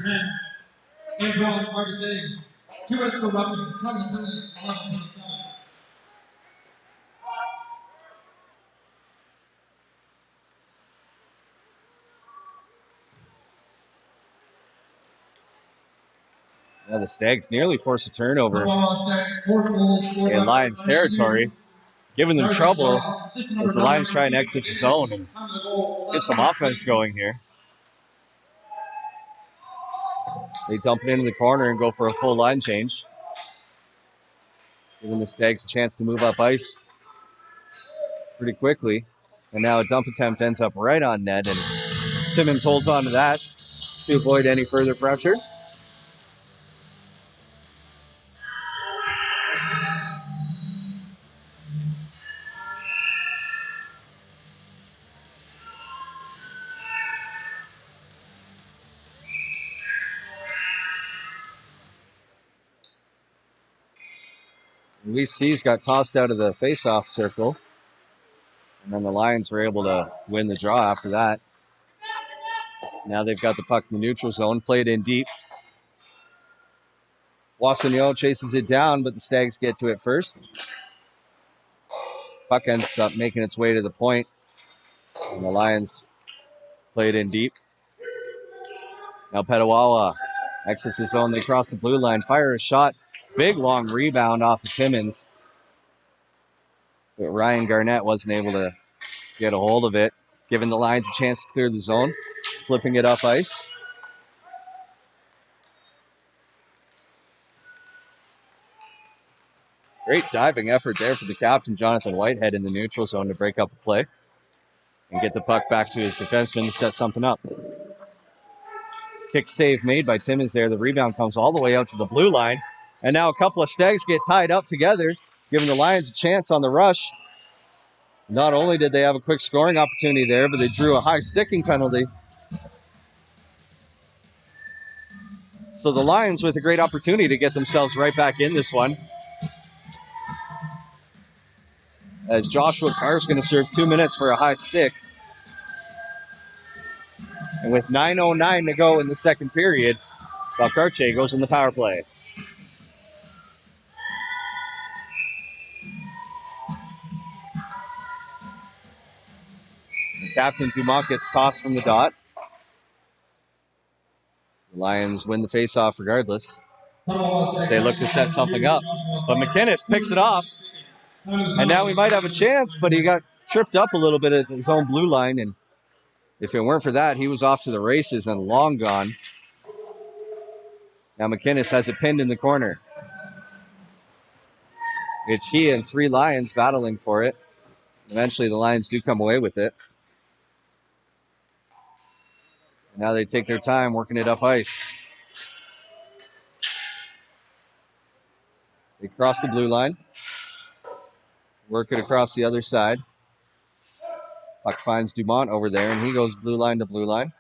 10, Antoine Marquez. 2 minutes for roughing. Time to penalty, 11:27. Now the Stags nearly force a turnover Petawawa Stags, 4 goals, scored in by Lions number 22. territory, giving them Darcy trouble Carl, assistant as number the Lions try and 19, exit the zone and time of the goal, get some 11. offense going here. They dump it into the corner and go for a full line change, giving the Stags a chance to move up ice pretty quickly. And now a dump attempt ends up right on net, and Timmins holds on to that to avoid any further pressure. Luis C's got tossed out of the face-off circle, and then the Lions were able to win the draw after that. Now they've got the puck in the neutral zone, played in deep. Wassignon chases it down, but the Stags get to it first. Puck ends up making its way to the point, and the Lions played in deep. Now Petawawa exits the zone. They cross the blue line, fire a shot. Big, long rebound off of Timmins. But Ryan Garnett wasn't able to get a hold of it, giving the Lions a chance to clear the zone, flipping it up ice. Great diving effort there for the captain, Jonathan Whitehead, in the neutral zone to break up the play and get the puck back to his defenseman to set something up. Kick save made by Timmins there. The rebound comes all the way out to the blue line. And now a couple of Stags get tied up together, giving the Lions a chance on the rush. Not only did they have a quick scoring opportunity there, but they drew a high sticking penalty. So the Lions with a great opportunity to get themselves right back in this one. As Joshua Carr's going to serve 2 minutes for a high stick. And with 9:09 to go in the second period, Valcartier goes in the power play. And Captain Dumont gets tossed from the dot. The Lions win the faceoff regardless, as they look to set something up. But McInnes picks it off. And now we might have a chance, but he got tripped up a little bit at his own blue line. And if it weren't for that, he was off to the races and long gone. Now McInnes has it pinned in the corner. It's he and 3 Lions battling for it. Eventually the Lions do come away with it. Now they take their time working it up ice. They cross the blue line. Work it across the other side. Puck finds Dumont over there, and he goes blue line to blue line.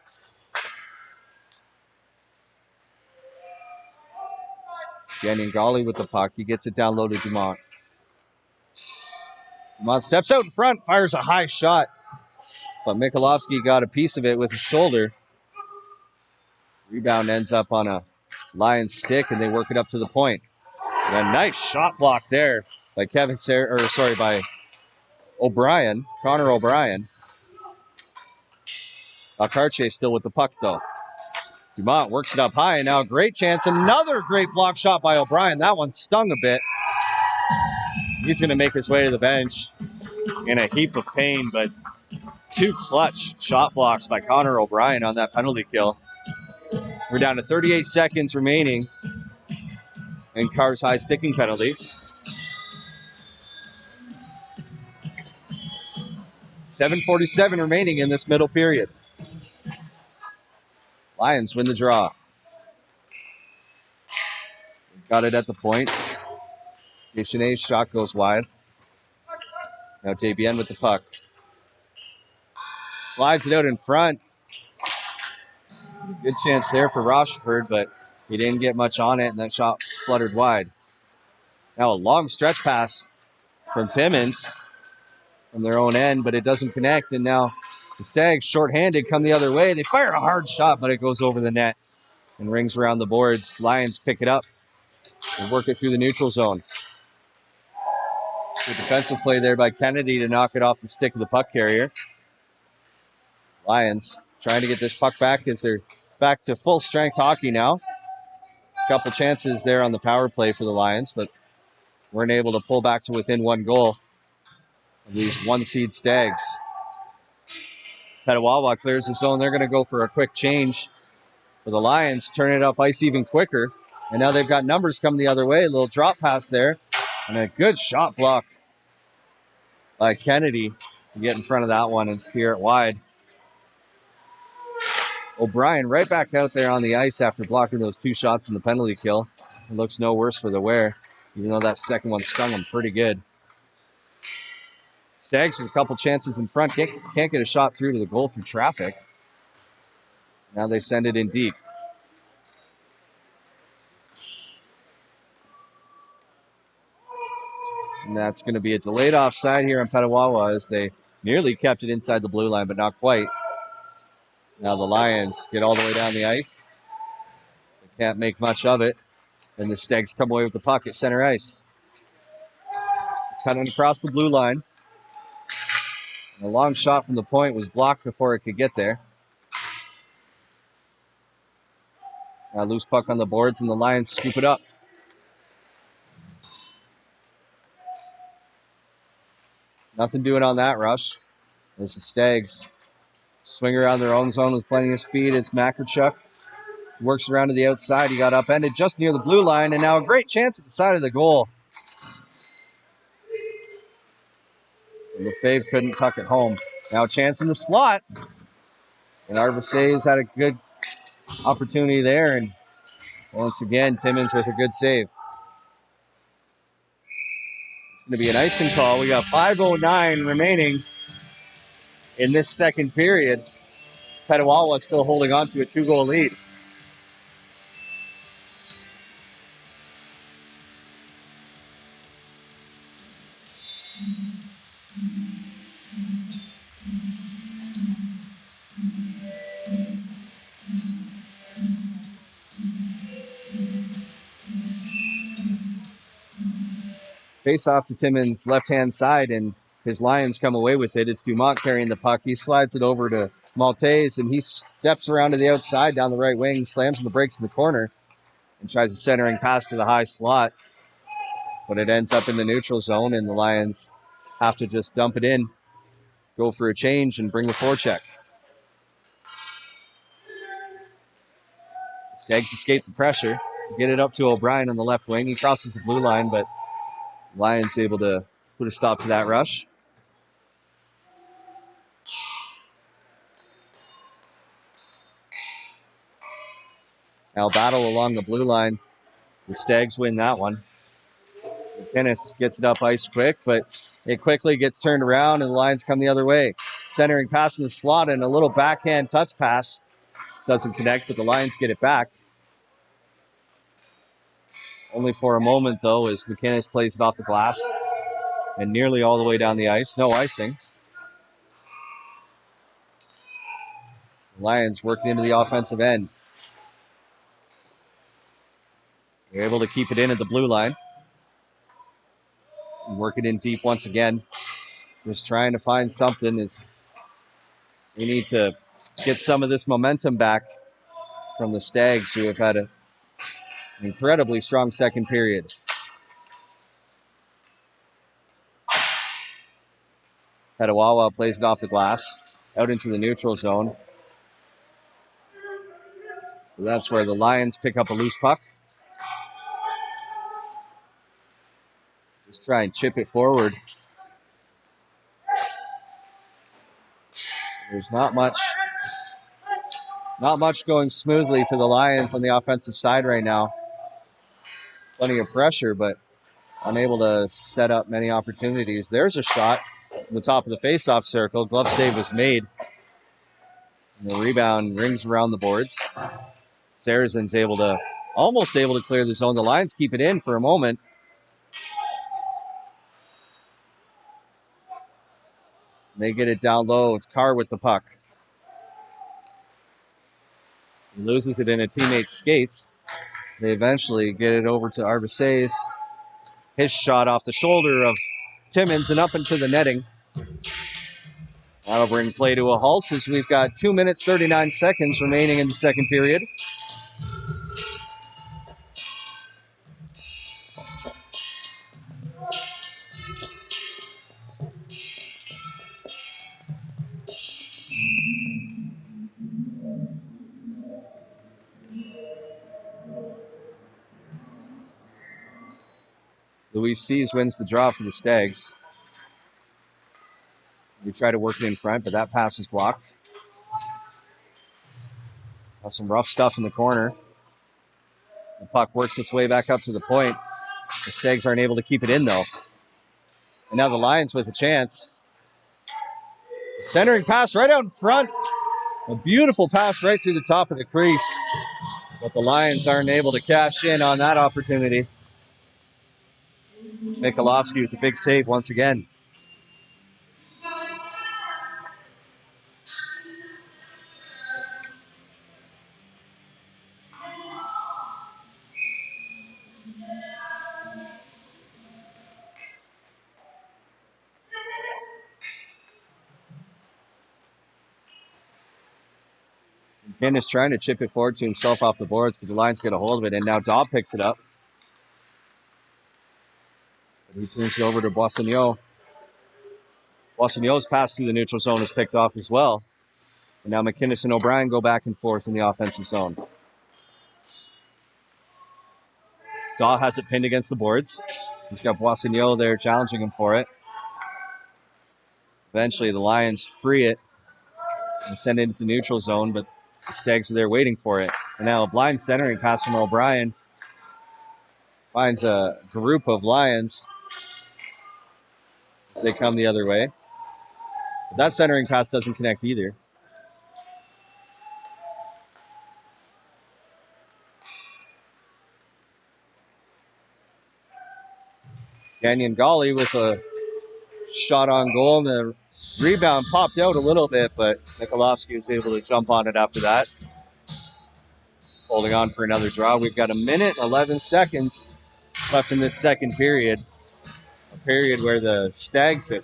Ganyangali with the puck. He gets it down low to Dumont. Dumont steps out in front, fires a high shot. But Mikulovsky got a piece of it with his shoulder. Rebound ends up on a Lions stick, and they work it up to the point. And a nice shot block there by by O'Brien, Connor O'Brien. Valcartier still with the puck, though. Dumont works it up high, and now a great chance. Another great block shot by O'Brien. That one stung a bit. He's going to make his way to the bench in a heap of pain, but 2 clutch shot blocks by Connor O'Brien on that penalty kill. We're down to 38 seconds remaining in Carr's high sticking penalty. 7:47 remaining in this middle period. Lions win the draw. Got it at the point. Deschenet's shot goes wide. Now Desbiens with the puck. Slides it out in front. Good chance there for Rochefort, but he didn't get much on it, and that shot fluttered wide. Now a long stretch pass from Timmins from their own end, but it doesn't connect, and now the Stags, shorthanded, come the other way. They fire a hard shot, but it goes over the net and rings around the boards. Lions pick it up and work it through the neutral zone. Good defensive play there by Kennedy to knock it off the stick of the puck carrier. Lions trying to get this puck back as they're back to full strength hockey now. couple chances there on the power play for the Lions, but weren't able to pull back to within 1 goal of these 1-seed Stags. Petawawa clears the zone. They're going to go for a quick change for the Lions, turn it up ice even quicker. And now they've got numbers coming the other way. A little drop pass there. And a good shot block by Kennedy to get in front of that one and steer it wide. O'Brien right back out there on the ice after blocking those 2 shots in the penalty kill. It looks no worse for the wear, even though that second one stung him pretty good. Stags with a couple chances in front. Can't get a shot through to the goal through traffic. Now they send it in deep. And that's going to be a delayed offside here on Petawawa as they nearly kept it inside the blue line, but not quite. Now the Lions get all the way down the ice. They can't make much of it. And the Stags come away with the puck at center ice. Cutting across the blue line. A long shot from the point was blocked before it could get there. Now loose puck on the boards, and the Lions scoop it up. Nothing doing on that rush. As the Stags swing around their own zone with plenty of speed. It's Makarchuk. Works around to the outside. He got upended just near the blue line, and now a great chance at the side of the goal. And Lefebvre couldn't tuck it home. Now a chance in the slot. And Arvise's had a good opportunity there, and once again, Timmins with a good save. It's going to be an icing call. We got 5:09 remaining in this second period. Petawawa still holding on to a 2-goal lead. Face off to Timmins' left-hand side, and his Lions come away with it. It's Dumont carrying the puck. He slides it over to Maltese, and he steps around to the outside down the right wing, slams on the brakes in the corner, and tries a centering pass to the high slot. But it ends up in the neutral zone, and the Lions have to just dump it in, go for a change, and bring the forecheck. Stags escape the pressure, get it up to O'Brien on the left wing. He crosses the blue line, but Lions able to put a stop to that rush. Now battle along the blue line. The Stags win that one. McInnes gets it up ice quick, but it quickly gets turned around and the Lions come the other way. Centering pass in the slot and a little backhand touch pass. Doesn't connect, but the Lions get it back. Only for a moment, though, as McInnes plays it off the glass and nearly all the way down the ice. No icing. The Lions working into the offensive end. They're able to keep it in at the blue line. And work it in deep once again. Just trying to find something as we need to get some of this momentum back from the Stags, who have had an incredibly strong second period. Petawawa plays it off the glass, out into the neutral zone. So that's where the Lions pick up a loose puck. Just try and chip it forward. There's not much going smoothly for the Lions on the offensive side right now. Plenty of pressure, but unable to set up many opportunities. There's a shot from the top of the face-off circle. Glove save was made. And the rebound rings around the boards. Sarazen's almost able to clear the zone. The Lions keep it in for a moment. They get it down low. It's Carr with the puck. He loses it in a teammate's skates. They eventually get it over to Arvise's. His shot off the shoulder of Timmins and up into the netting. That'll bring play to a halt as we've got 2 minutes, 39 seconds remaining in the second period. Luis Sees wins the draw for the Stags. We try to work it in front, but that pass is blocked. Have some rough stuff in the corner. The puck works its way back up to the point. The Stags aren't able to keep it in, though. And now the Lions with a chance. Centering pass right out in front. A beautiful pass right through the top of the crease. But the Lions aren't able to cash in on that opportunity. Mikulovsky with a big save once again. Ken is trying to chip it forward to himself off the boards, but the Lions get a hold of it, and now Daub picks it up. But he turns it over to Boissonneau. Boissonneau's pass through the neutral zone is picked off as well. And now McInnes and O'Brien go back and forth in the offensive zone. Daw has it pinned against the boards. He's got Boissonneau there challenging him for it. Eventually, the Lions free it and send it into the neutral zone, but the Stags are there waiting for it. And now a blind centering pass from O'Brien finds a group of Lions as they come the other way. But that centering pass doesn't connect either. Canyon Golly with a shot on goal, and the rebound popped out a little bit, but Mikulovsky was able to jump on it after that. Holding on for another draw. We've got 1 minute, 11 seconds left in this second period. A period where the Stags have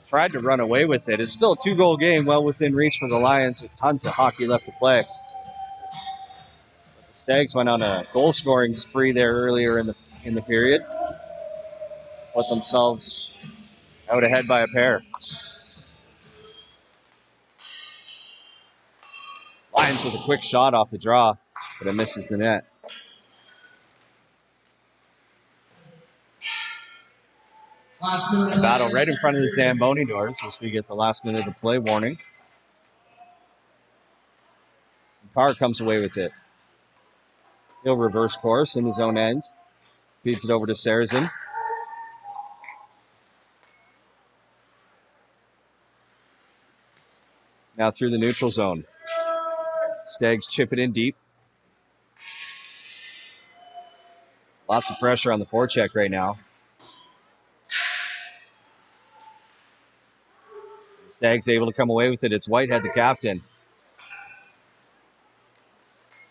tried to run away with it. It's still a 2-goal game, well within reach for the Lions with tons of hockey left to play. The Stags went on a goal-scoring spree there earlier in the period. Put themselves out ahead by a pair. Lions with a quick shot off the draw, but it misses the net. Battle right in front of the Zamboni doors as we get the last minute of play warning. Carr comes away with it. He'll reverse course in his own end. Feeds it over to Sarrazin. Now through the neutral zone. Stags chip it in deep. Lots of pressure on the forecheck right now. Stags able to come away with it. It's Whitehead, the captain.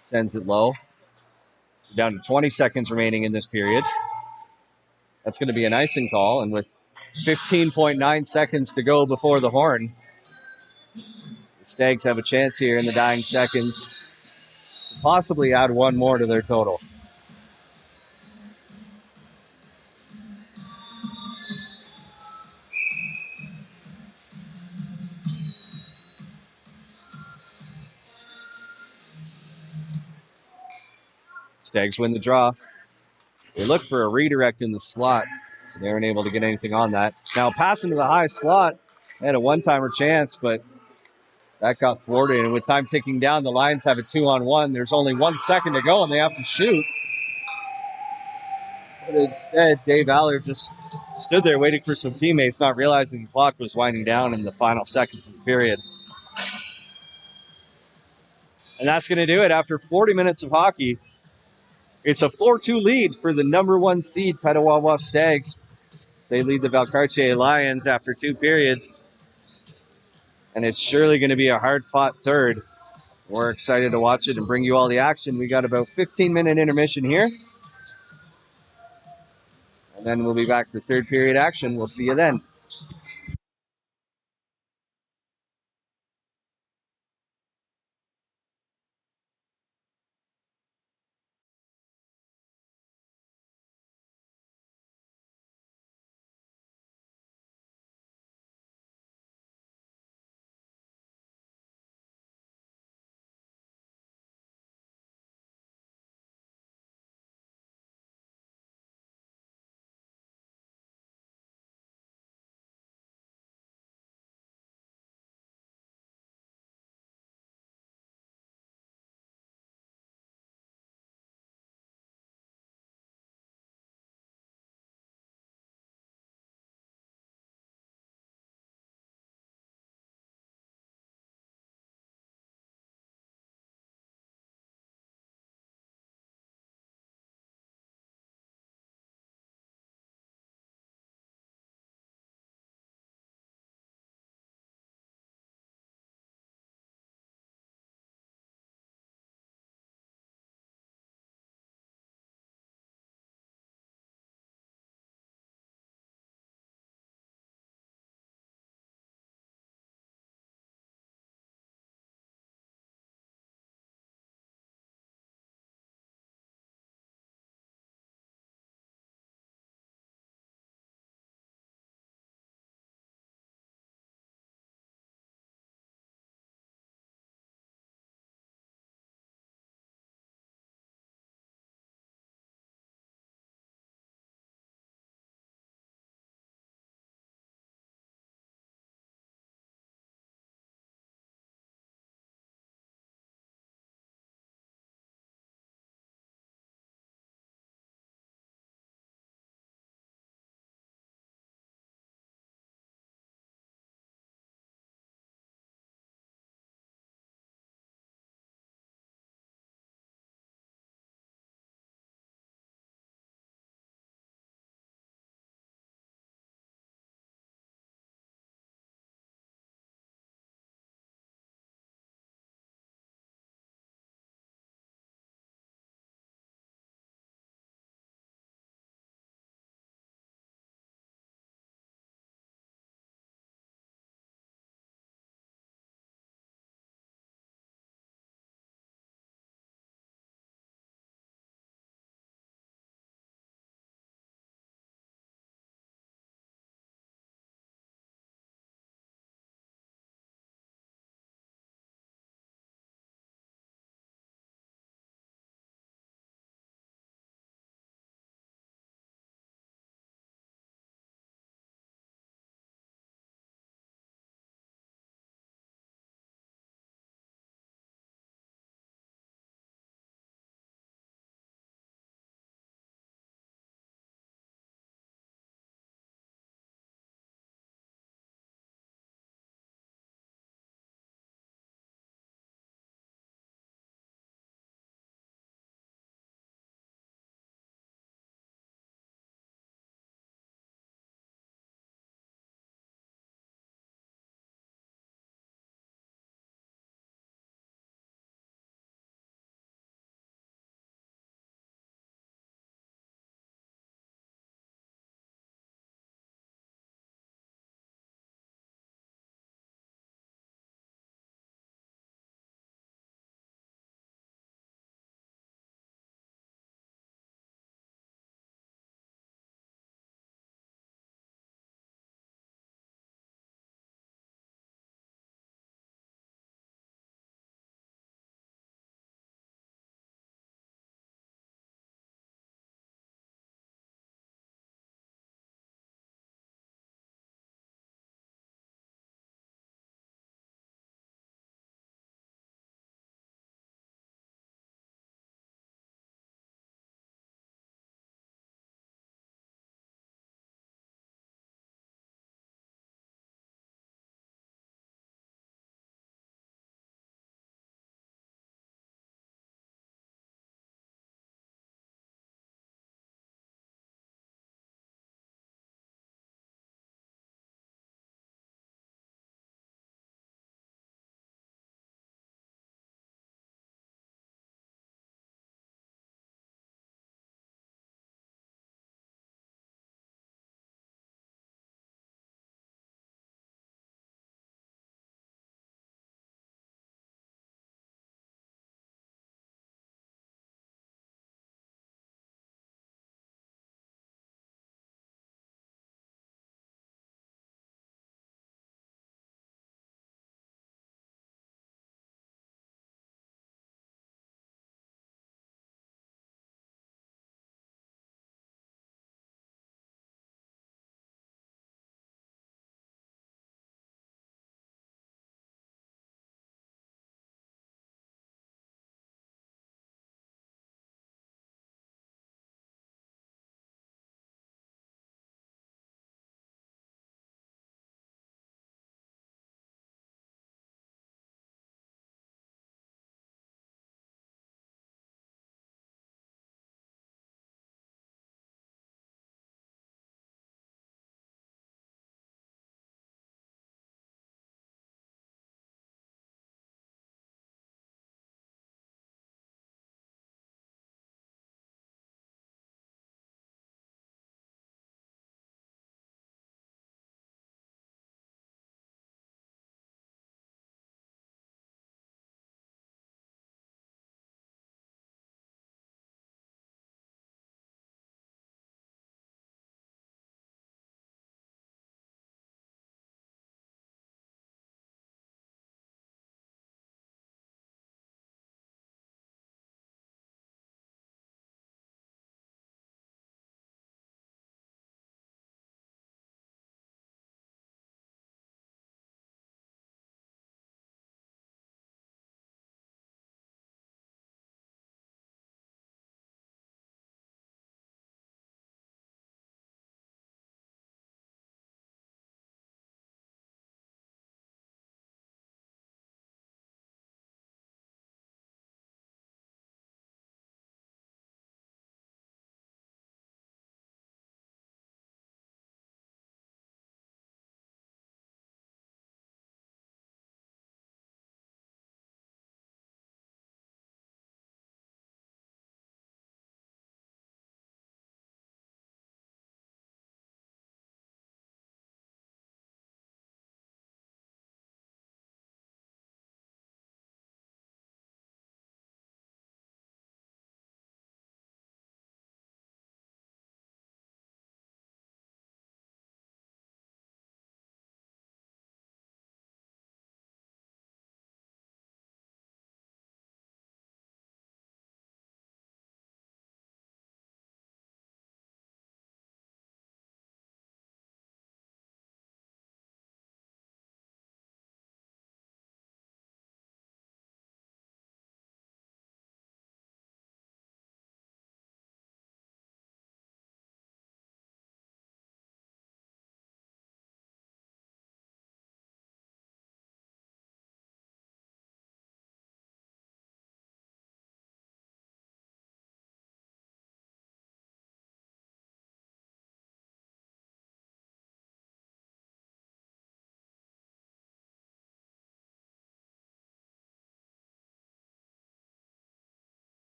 Sends it low. Down to 20 seconds remaining in this period. That's going to be an icing call, and with 15.9 seconds to go before the horn, the Stags have a chance here in the dying seconds to possibly add one more to their total. Stags win the draw. They look for a redirect in the slot. They weren't able to get anything on that. Now passing to the high slot. They had a one-timer chance, but that got thwarted. And with time ticking down, the Lions have a 2-on-1. There's only 1 second to go, and they have to shoot. But instead, Dave Allard just stood there waiting for some teammates, not realizing the clock was winding down in the final seconds of the period. And that's going to do it after 40 minutes of hockey. It's a 4-2 lead for the number 1 seed Petawawa Stags. They lead the Valcartier Lions after 2 periods. And it's surely going to be a hard-fought third. We're excited to watch it and bring you all the action. We got about 15-minute intermission here. And then we'll be back for third period action. We'll see you then.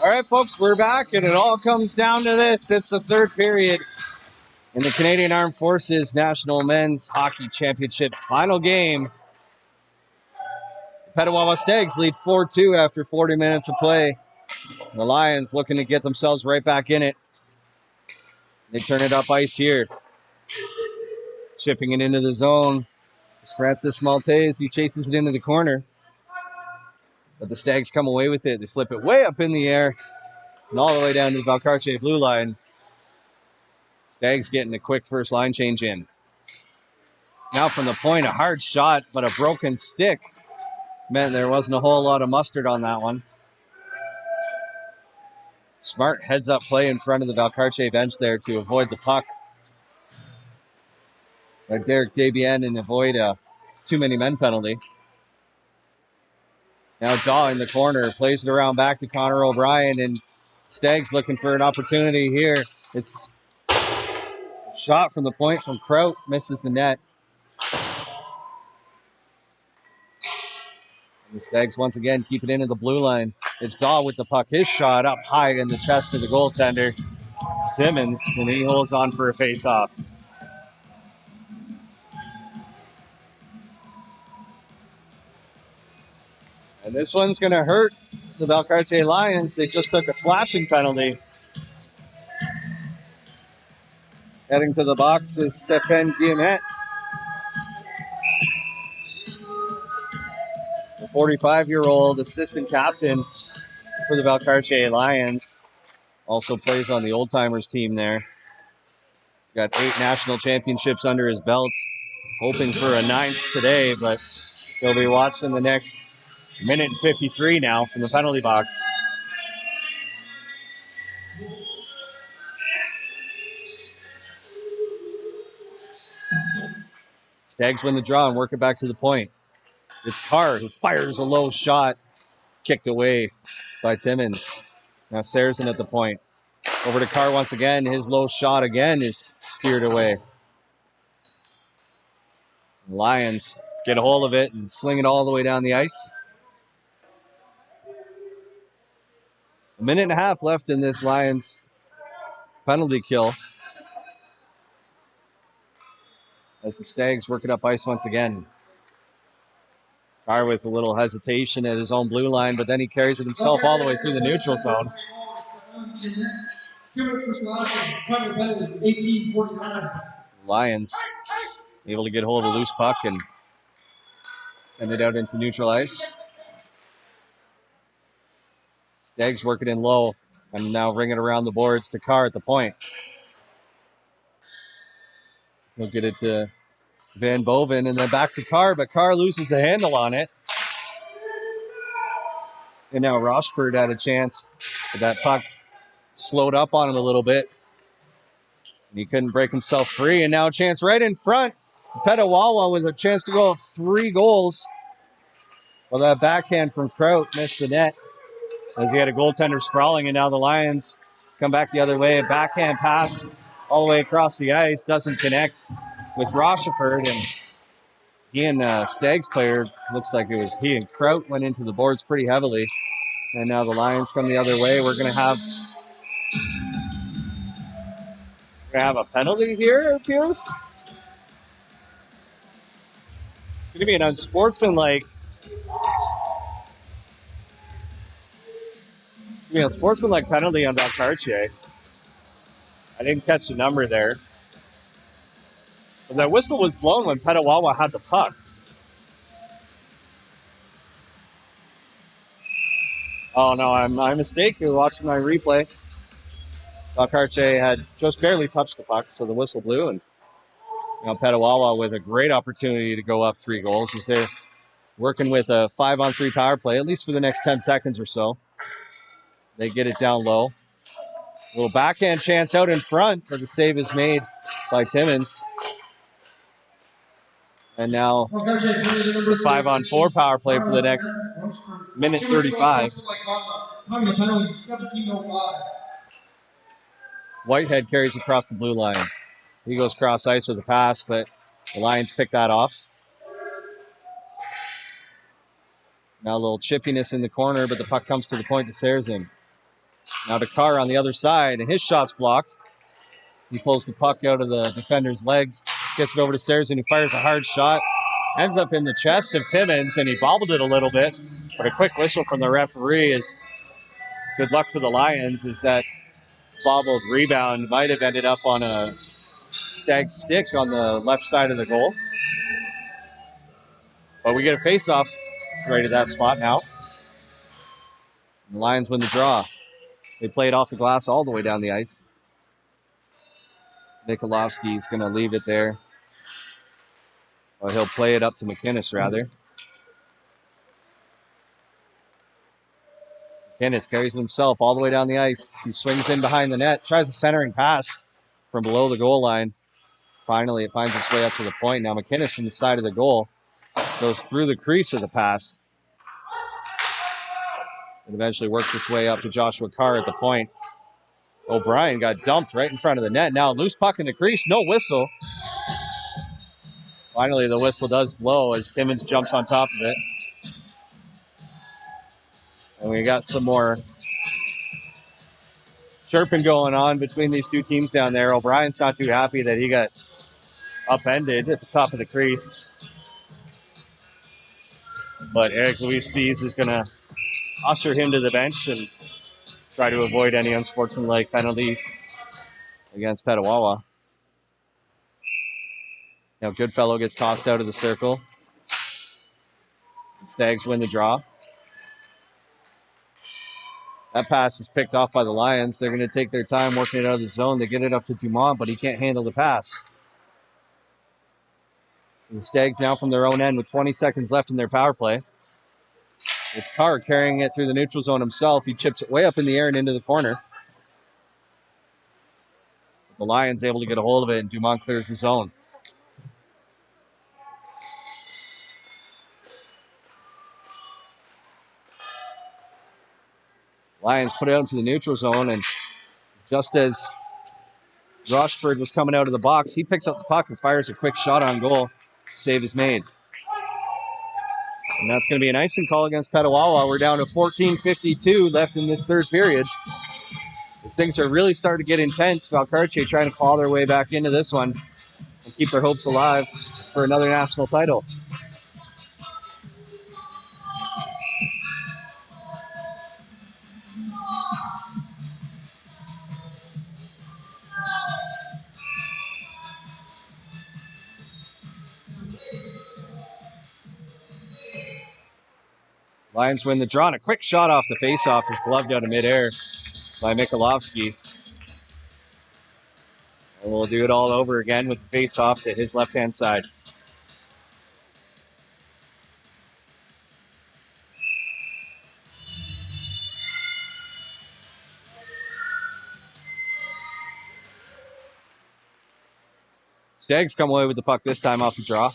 All right, folks, we're back, and it all comes down to this. It's the third period in the Canadian Armed Forces National Men's Hockey Championship final game. Petawawa Stags lead 4-2 after 40 minutes of play. The Lions looking to get themselves right back in it. They turn it up ice here. Chipping it into the zone. It's Francis Maltese. He chases it into the corner. But the Stags come away with it. They flip it way up in the air and all the way down to the Valcartier blue line. Stags getting a quick first line change in. Now from the point, a hard shot, but a broken stick meant there wasn't a whole lot of mustard on that one. Smart heads-up play in front of the Valcartier bench there to avoid the puck. Like Derek Desbiens and avoid a too-many-men penalty. Now Daw in the corner, plays it around back to Connor O'Brien, and Stags looking for an opportunity here. It's a shot from the point from Kraut, misses the net. And the Stags once again keep it into the blue line. It's Daw with the puck. His shot up high in the chest of the goaltender, Timmons, and he holds on for a face-off. And this one's going to hurt the Valcartier Lions. They just took a slashing penalty. Heading to the box is Stéphane Guillemette. The 45-year-old assistant captain for the Valcartier Lions. Also plays on the old-timers team there. He's got 8 national championships under his belt. Hoping for a 9th today, but he'll be watching the next minute and 53 now from the penalty box. Stags win the draw and work it back to the point. It's Carr who fires a low shot, kicked away by Timmons. Now Saracen at the point. Over to Carr once again. His low shot again is steered away. Lions get a hold of it and sling it all the way down the ice. A minute and a half left in this Lions penalty kill. As the Stags work it up ice once again. Carr with a little hesitation at his own blue line, but then he carries it himself all the way through the neutral zone. 2 minutes for slashing. Final penalty, 18:49. Lions able to get hold of a loose puck and send it out into neutral ice. Stags work it in low and now ring it around the boards to Carr at the point. He'll get it to Van Boven and then back to Carr, but Carr loses the handle on it. And now Rochford had a chance. That puck slowed up on him a little bit. And he couldn't break himself free. And now a chance right in front. Petawawa with a chance to go up 3 goals. Well, that backhand from Kraut missed the net as he had a goaltender sprawling. And now the Lions come back the other way. A backhand pass all the way across the ice. Doesn't connect with Rochford. And he and Stags player, looks like it was he and Kraut, went into the boards pretty heavily. And now the Lions come the other way. We're going to have a penalty here, it appears. It's going to be an unsportsmanlike. Penalty on Valcartier. I didn't catch the number there. But that whistle was blown when Petawawa had the puck. Oh no, I'm mistaken. Watching my replay. Valcartier had just barely touched the puck, so the whistle blew, and Petawawa with a great opportunity to go up 3 goals as they're working with a 5-on-3 power play, at least for the next 10 seconds or so. They get it down low. A little backhand chance out in front, but the save is made by Timmons. And now the 5-on-4 power play for the next minute 35. Whitehead carries across the blue line. He goes cross ice with a pass, but the Lions pick that off. Now a little chippiness in the corner, but the puck comes to the point to Saracen. Now to Carr on the other side, and his shot's blocked. He pulls the puck out of the defender's legs, gets it over to Sarzan, who fires a hard shot. Ends up in the chest of Timmins, and he bobbled it a little bit. But a quick whistle from the referee is good luck for the Lions, as that bobbled rebound might have ended up on a Stag stick on the left side of the goal. But we get a face-off right at that spot now. The Lions win the draw. They play it off the glass all the way down the ice. Nikolovsky's going to leave it there. Or he'll play it up to McInnes, rather. McInnes carries himself all the way down the ice. He swings in behind the net, tries a centering pass from below the goal line. Finally, it finds its way up to the point. Now McInnes from the side of the goal goes through the crease with the pass. And eventually works his way up to Joshua Carr at the point. O'Brien got dumped right in front of the net. Now loose puck in the crease, no whistle. Finally, the whistle does blow as Timmins jumps on top of it. And we got some more chirping going on between these two teams down there. O'Brien's not too happy that he got upended at the top of the crease. But Eric Luis sees is going to usher him to the bench and try to avoid any unsportsmanlike penalties against Petawawa. Now Goodfellow gets tossed out of the circle. The Stags win the draw. That pass is picked off by the Lions. They're going to take their time working it out of the zone. They get it up to Dumont, but he can't handle the pass. So the Stags now from their own end with 20 seconds left in their power play. It's Carr carrying it through the neutral zone himself. He chips it way up in the air and into the corner. The Lions able to get a hold of it, and Dumont clears the zone. Lions put it out into the neutral zone, and just as Rochford was coming out of the box, he picks up the puck and fires a quick shot on goal. Save is made. And that's going to be an icing call against Petawawa. We're down to 14:52 left in this third period. As things are really starting to get intense, Valcartier trying to claw their way back into this one and keep their hopes alive for another national title. Lions win the draw, and a quick shot off the faceoff is gloved out of midair by Mikolovsky. And we'll do it all over again with the faceoff to his left-hand side. Stags come away with the puck this time off the draw.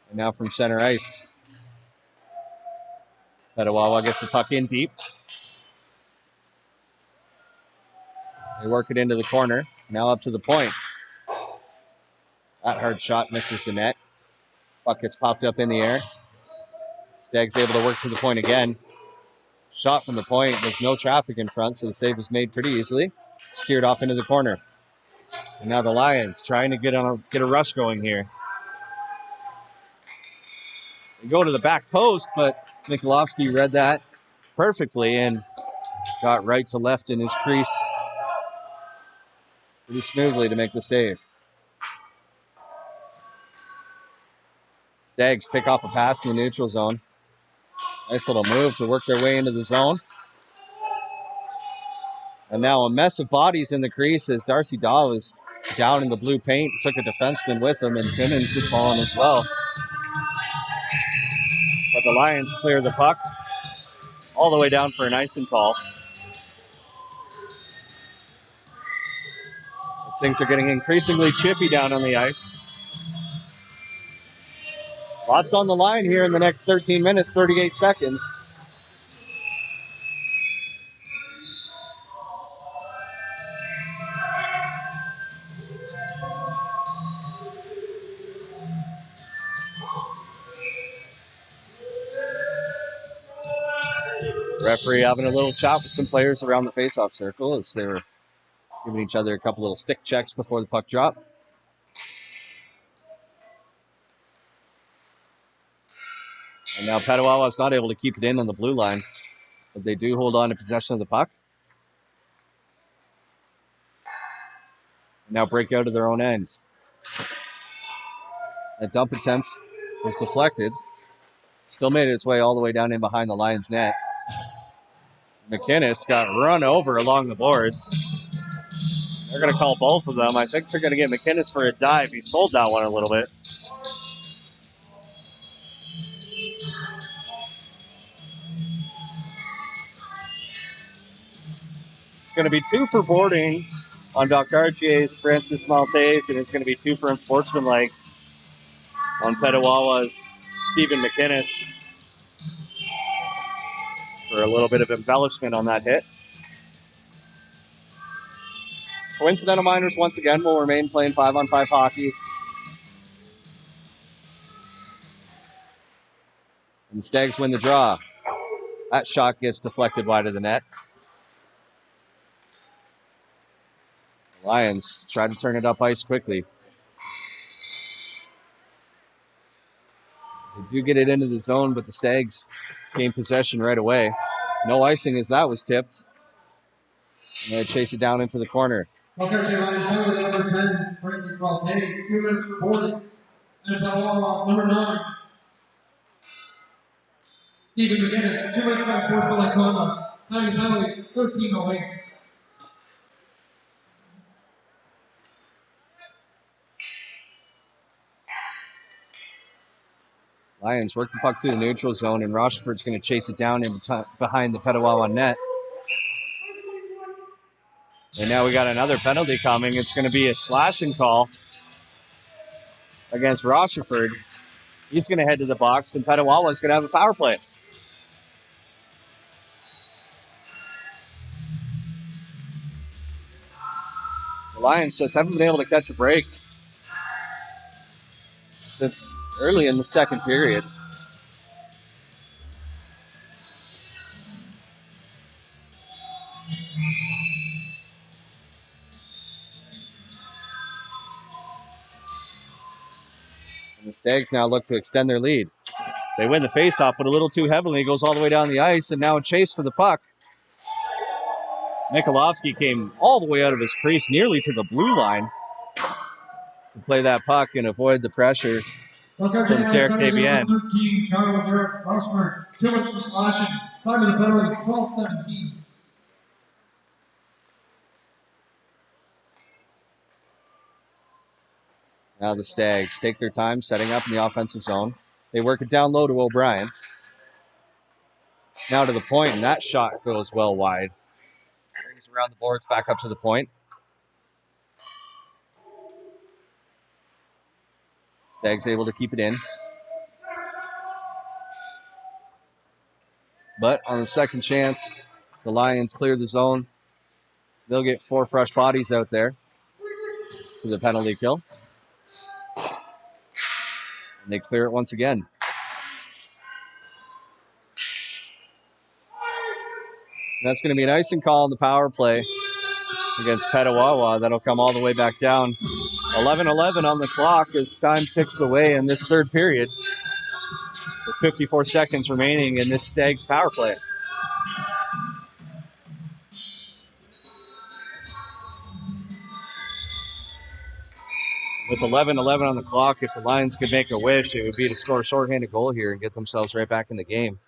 And now from center ice, Petawawa gets the puck in deep. They work it into the corner. Now up to the point. That hard shot misses the net. Puck gets popped up in the air. Stags able to work to the point again. Shot from the point. There's no traffic in front, so the save was made pretty easily. Steered off into the corner. And now the Lions trying to get a rush going here. They go to the back post, but Mikolovsky read that perfectly and got right to left in his crease pretty smoothly to make the save. Stags pick off a pass in the neutral zone. Nice little move to work their way into the zone. And now a mess of bodies in the crease as Darcy Daw was down in the blue paint, took a defenseman with him, and Timmins had fallen as well. But the Lions clear the puck all the way down for an icing call. As things are getting increasingly chippy down on the ice. Lots on the line here in the next 13 minutes, 38 seconds. Referee having a little chat with some players around the face-off circle as they were giving each other a couple little stick checks before the puck drop. And now Petawawa is not able to keep it in on the blue line, but they do hold on to possession of the puck. And now break out of their own end. That dump attempt was deflected. Still made its way all the way down in behind the Lions net. McInnes got run over along the boards. They're going to call both of them. I think they're going to get McInnes for a dive. He sold that one a little bit. It's going to be 2 for boarding on Valcartier's Francis Maltese, and it's going to be 2 for unsportsmanlike on Petawawa's Stephen McInnes for a little bit of embellishment on that hit. Coincidental Miners once again will remain playing 5-on-5 hockey. And the Stags win the draw. That shot gets deflected wide of the net. The Lions try to turn it up ice quickly. They do get it into the zone, but the Stags gain possession right away. No icing as that was tipped. And they chase it down into the corner. Valcartier line penalty number 10, Francis Maltese, 2 minutes for boarding. And Petawawa number 9, Stephen McInnes, 2 minutes for unsportsmanlike conduct. Timing penalties, 13:08. Lions work the puck through the neutral zone, and Rocheford's going to chase it down in behind the Petawawa net. And now we got another penalty coming. It's going to be a slashing call against Rochefort. He's going to head to the box, and Petawawa is going to have a power play. The Lions just haven't been able to catch a break since early in the second period. And the Stags now look to extend their lead. They win the faceoff, but a little too heavily. It goes all the way down the ice, and now a chase for the puck. Mikulovsky came all the way out of his crease, nearly to the blue line, to play that puck and avoid the pressure from Derek Tabian. 13, Charles Eric Rochefort, 2 minutes for slashing. Time of the penalty, 12:17. Now the Stags take their time setting up in the offensive zone. They work it down low to O'Brien. Now to the point, and that shot goes well wide. Brings around the boards back up to the point. Stags able to keep it in. But on the second chance, the Lions clear the zone. They'll get 4 fresh bodies out there for the penalty kill. And they clear it once again. And that's going to be an icing call on the power play against Petawawa. That'll come all the way back down. 11:11 on the clock as time ticks away in this third period. With 54 seconds remaining in this Stags power play. With 11:11 on the clock, if the Lions could make a wish, it would be to score a shorthanded goal here and get themselves right back in the game.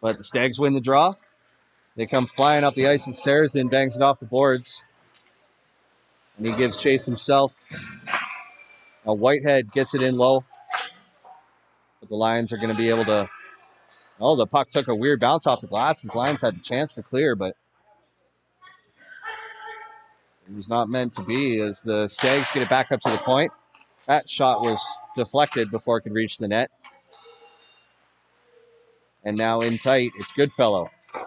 But the Stags win the draw. They come flying up the ice, and Sarrazin bangs it off the boards. And he gives chase himself. Now Whitehead gets it in low. But the Lions are going to be able to... Oh, the puck took a weird bounce off the glass. The Lions had a chance to clear, but it was not meant to be as the Stags get it back up to the point. That shot was deflected before it could reach the net. And now in tight, it's Goodfellow. He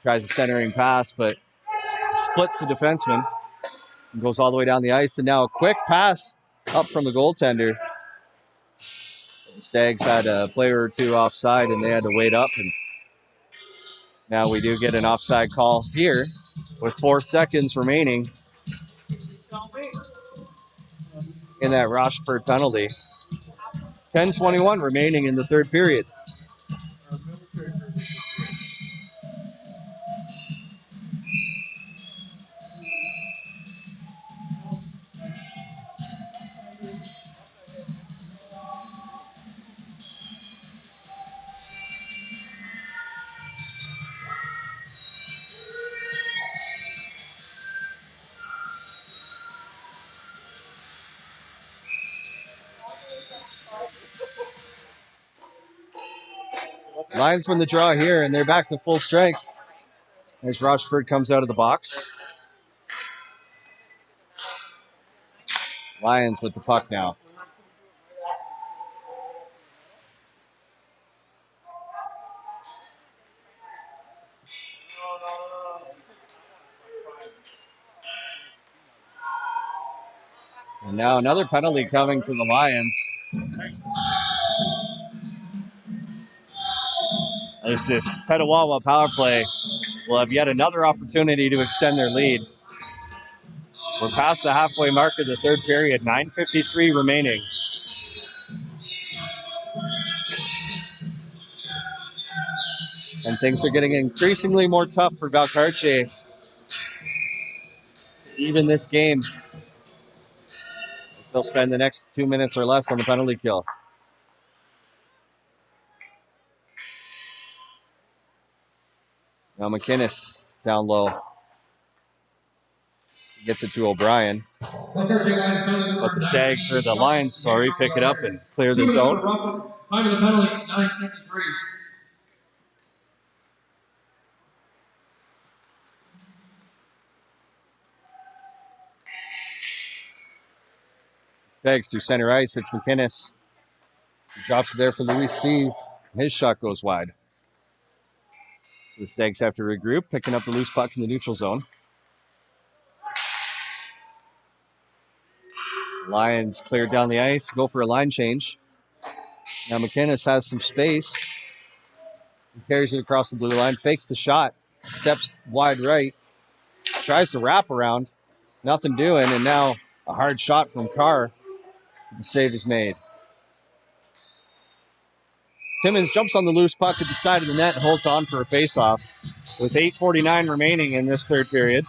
tries a centering pass, but splits the defenseman and goes all the way down the ice. And now a quick pass up from the goaltender. The Stags had a player or two offside, and they had to wait up. And now we do get an offside call here with 4 seconds remaining in that Rochford penalty. 10:21 remaining in the third period. Lions from the draw here, and they're back to full strength as Rochford comes out of the box. Lions with the puck now. And now another penalty coming to the Lions. As this Petawawa power play will have yet another opportunity to extend their lead. We're past the halfway mark of the third period, 9:53 remaining. And things are getting increasingly more tough for Valcartier. Even this game, they'll spend the next 2 minutes or less on the penalty kill. Now McInnes down low. Gets it to O'Brien. But the Lions, pick it up and clear the zone. Time of the penalty, 9:53. Stags through center ice. It's McInnes. He drops it there for Luis Seas. His shot goes wide. So the Stags have to regroup, picking up the loose puck in the neutral zone. Lions cleared down the ice, go for a line change. Now McInnes has some space. He carries it across the blue line, fakes the shot, steps wide right, tries to wrap around, nothing doing, and now a hard shot from Carr. The save is made. Timmins jumps on the loose puck at the side of the net and holds on for a faceoff with 8:49 remaining in this third period.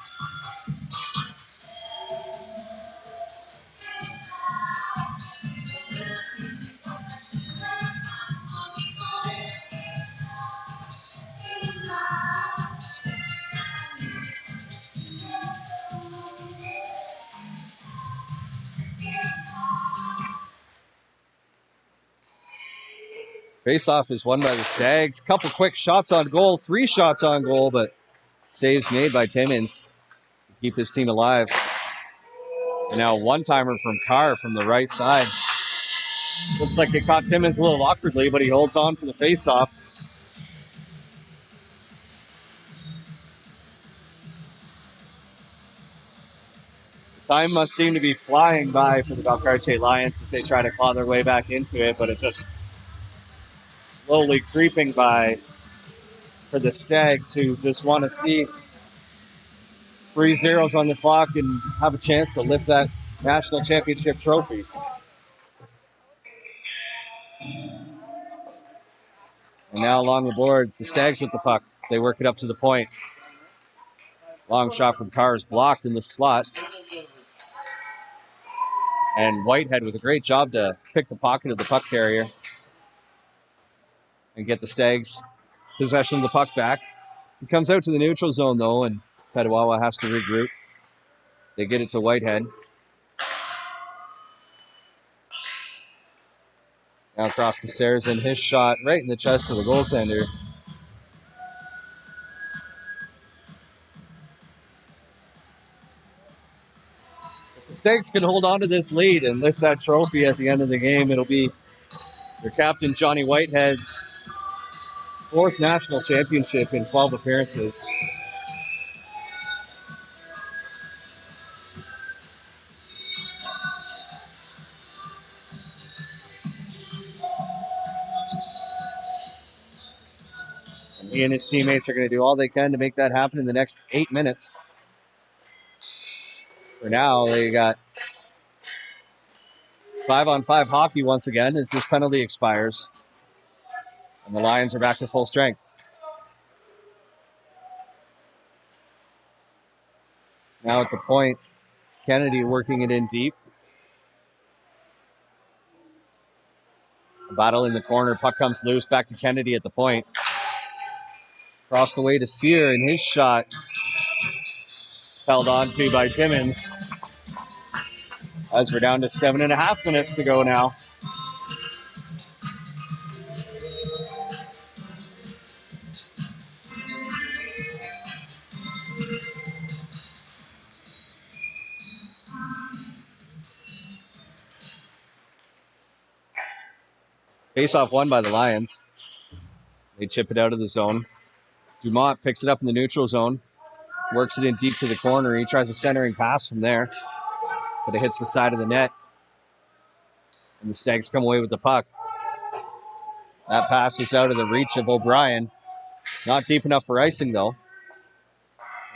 Faceoff is won by the Stags. Couple quick shots on goal, 3 shots on goal, but saves made by Timmins to keep his team alive. And now a one-timer from Carr from the right side. Looks like it caught Timmins a little awkwardly, but he holds on for the faceoff. Time must seem to be flying by for the Valcartier Lions as they try to claw their way back into it, but it just slowly creeping by for the Stags, who just want to see 3 zeros on the clock and have a chance to lift that national championship trophy. And now along the boards, the Stags with the puck. They work it up to the point. Long shot from Carr is blocked in the slot. And Whitehead with a great job to pick the pocket of the puck carrier and get the Stags possession of the puck back. He comes out to the neutral zone, though, and Petawawa has to regroup. They get it to Whitehead. Now across to Sarrazin. His shot right in the chest of the goaltender. If the Stags can hold on to this lead and lift that trophy at the end of the game, it'll be their captain, Johnny Whitehead's 4th national championship in 12 appearances. He and his teammates are going to do all they can to make that happen in the next 8 minutes. For now, they got 5-on-5 hockey once again as this penalty expires. And the Lions are back to full strength. Now at the point, Kennedy working it in deep. A battle in the corner. Puck comes loose. Back to Kennedy at the point. Across the way to Sear, and his shot held on to by Timmins. As we're down to 7.5 minutes to go now. Face-off won by the Lions. They chip it out of the zone. Dumont picks it up in the neutral zone. Works it in deep to the corner. He tries a centering pass from there. But it hits the side of the net. And the Stags come away with the puck. That pass is out of the reach of O'Brien. Not deep enough for icing, though.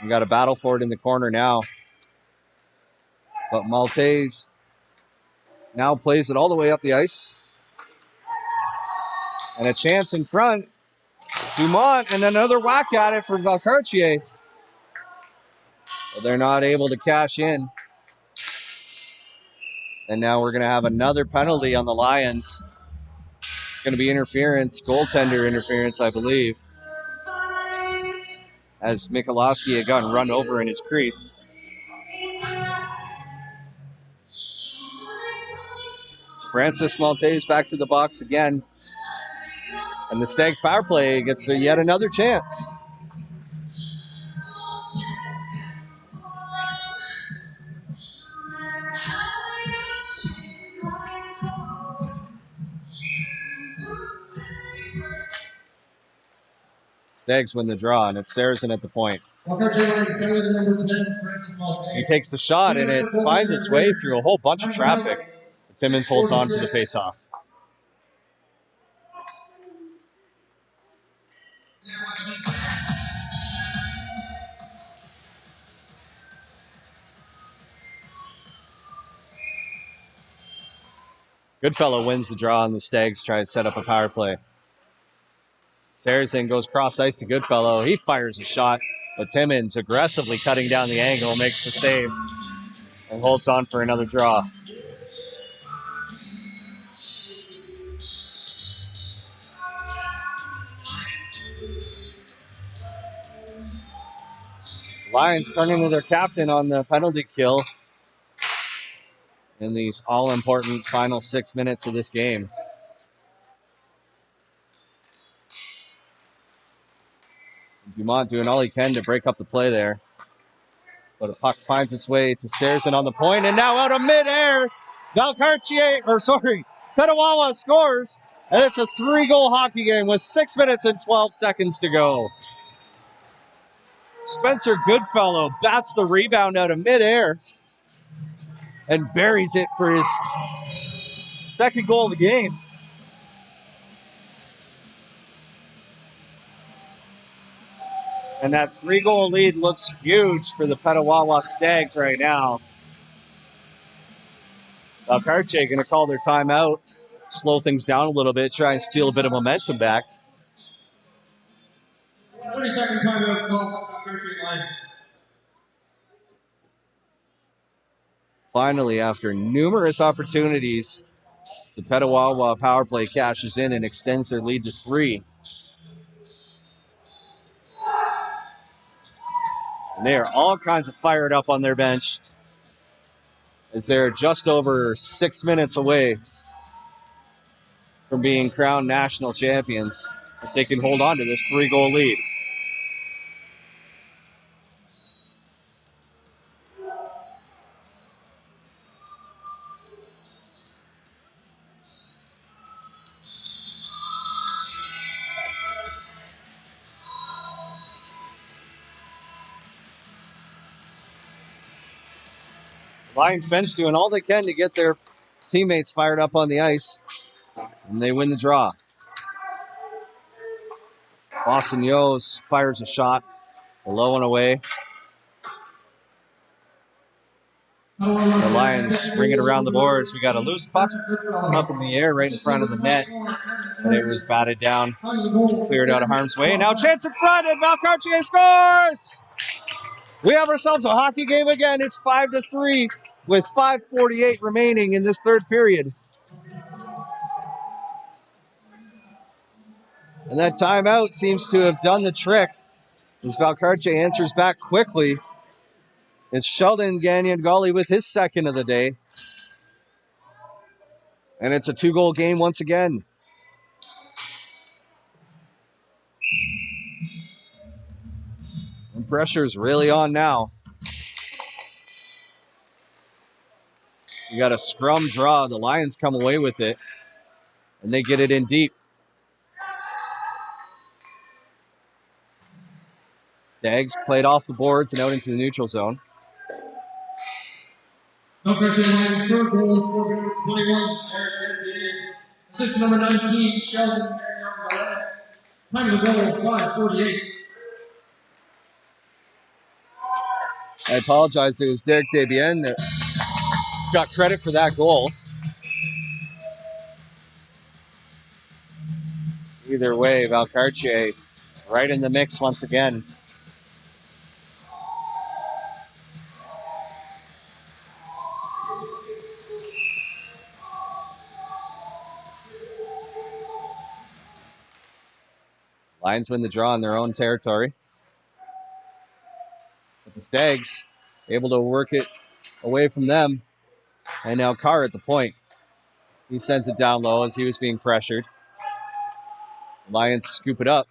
We got a battle for it in the corner now. But Maltese now plays it all the way up the ice. And a chance in front. Dumont, and another whack at it for Valcartier. But they're not able to cash in. And now we're going to have another penalty on the Lions. It's going to be interference, goaltender interference, I believe. As Michalowski had gotten run over in his crease. It's Francis Maltese back to the box again. And the Stags power play gets yet another chance. Stags win the draw, and it's Saracen at the point. He takes the shot, and it finds its way through a whole bunch of traffic. Timmins holds on for the face-off. Goodfellow wins the draw, and the Stags try to set up a power play. Saracen goes cross ice to Goodfellow. He fires a shot, but Timmins, aggressively cutting down the angle, makes the save and holds on for another draw. Lions turning to their captain on the penalty kill in these all-important final 6 minutes of this game. Dumont doing all he can to break up the play there. But a puck finds its way to Saracen on the point, and now out of midair, Petawawa scores, and it's a 3-goal hockey game with 6 minutes and 12 seconds to go. Spencer Goodfellow bats the rebound out of midair and buries it for his second goal of the game. And that 3-goal lead looks huge for the Petawawa Stags right now. Valcartier going to call their timeout, slow things down a little bit, try and steal a bit of momentum back. 30-second timeout call. Valcartier Lions. Finally, after numerous opportunities, the Petawawa power play cashes in and extends their lead to 3. And they are all kinds of fired up on their bench as they're just over 6 minutes away from being crowned national champions if they can hold on to this 3-goal lead. Lions bench doing all they can to get their teammates fired up on the ice, and they win the draw. Austin Yos fires a shot. A low and away. The Lions bring it around the boards. We got a loose puck up in the air right in front of the net. And it was batted down, cleared out of harm's way. Now chance in front, and Valcartier scores! We have ourselves a hockey game again. It's 5-3 with 5:48 remaining in this third period. And that timeout seems to have done the trick as Valcartier answers back quickly. It's Sheldon Gagnon-Gully with his second of the day. And it's a 2-goal game once again. And pressure's really on now. You got a scrum draw. The Lions come away with it. And they get it in deep. Stags played off the boards and out into the neutral zone. Valcartier Lions third goal is scored number 21, Eric SDA. Assist number 19, Sheldon Gagnon-Gully. Time of the goal, 5:48. I apologize. It was Derek Desbiens that got credit for that goal. Either way, Valcartier right in the mix once again. Lions win the draw in their own territory. But the Stags able to work it away from them. And now Carr at the point. He sends it down low as he was being pressured. Lions scoop it up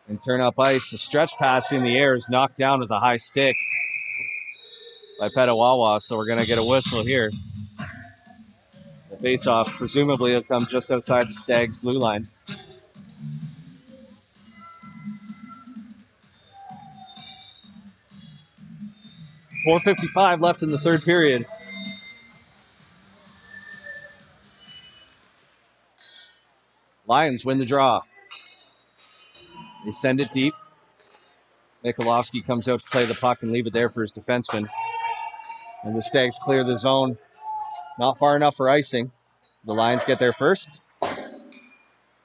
and turn up ice. The stretch pass in the air is knocked down with a high stick by Petawawa, so we're going to get a whistle here. The faceoff presumably will come just outside the Stags' blue line. .455 left in the third period. Lions win the draw. They send it deep. Mikulovsky comes out to play the puck and leave it there for his defenseman. And the Stags clear the zone. Not far enough for icing. The Lions get there first.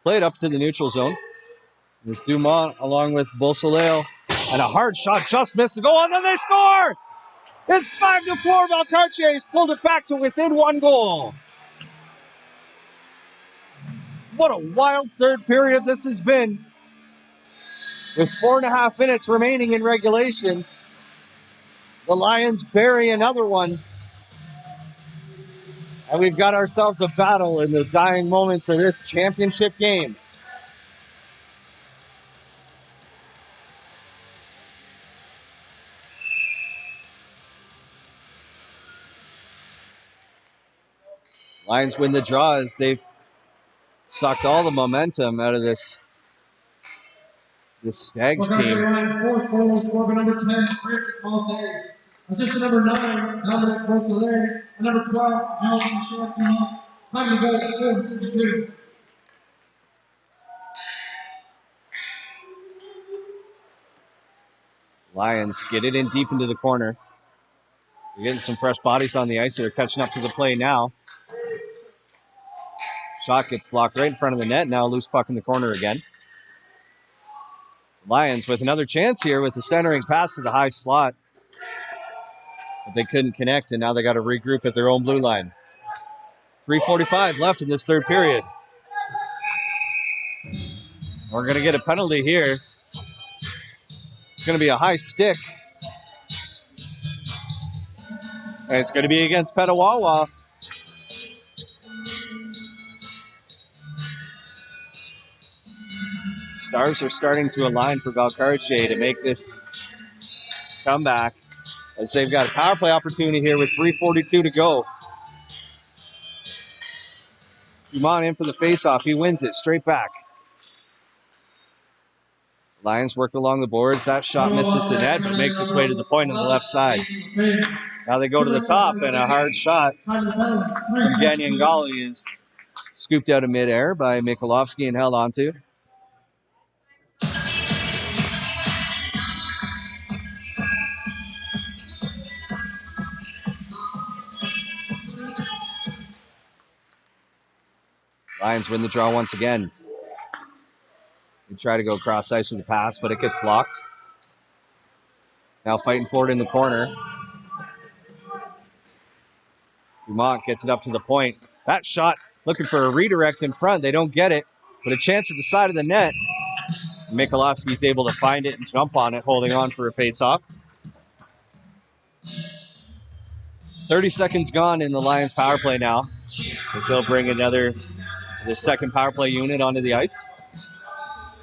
Play it up to the neutral zone. There's Dumont along with Beausoleil. And a hard shot just missed the goal, and then they score! It's 5-4. Valcartier's pulled it back to within 1 goal. What a wild third period this has been. With 4.5 minutes remaining in regulation, the Lions bury another one. And we've got ourselves a battle in the dying moments of this championship game. Lions win the draw as they've sucked all the momentum out of this Stags team. Lions fourth goal is scored by number 10, Francis Monte. Assist number 9, Dominic Beausoleil. And number 12, Jonathan Short. Time to go, 4:52. Lions get it in deep into the corner. We're getting some fresh bodies on the ice that are catching up to the play now. Shot gets blocked right in front of the net. Now loose puck in the corner again. Lions with another chance here with the centering pass to the high slot. But they couldn't connect, and now they got to regroup at their own blue line. 3:45 left in this third period. We're going to get a penalty here. It's going to be a high stick. And it's going to be against Petawawa. Stars are starting to align for Valcartier to make this comeback, as they've got a power play opportunity here with 3:42 to go. Dumont in for the faceoff. He wins it straight back. Lions work along the boards. That shot misses the net, but makes its way to the point on the left side. Now they go to the top, and a hard shot from Gagnon-Gully is scooped out of midair by Mikulovsky and held onto. Lions win the draw once again. They try to go cross ice with the pass, but it gets blocked. Now fighting for it in the corner. Dumont gets it up to the point. That shot looking for a redirect in front. They don't get it, but a chance at the side of the net. Mikulovsky's able to find it and jump on it, holding on for a face-off. 30 seconds gone in the Lions power play now. As they'll bring the second power play unit onto the ice.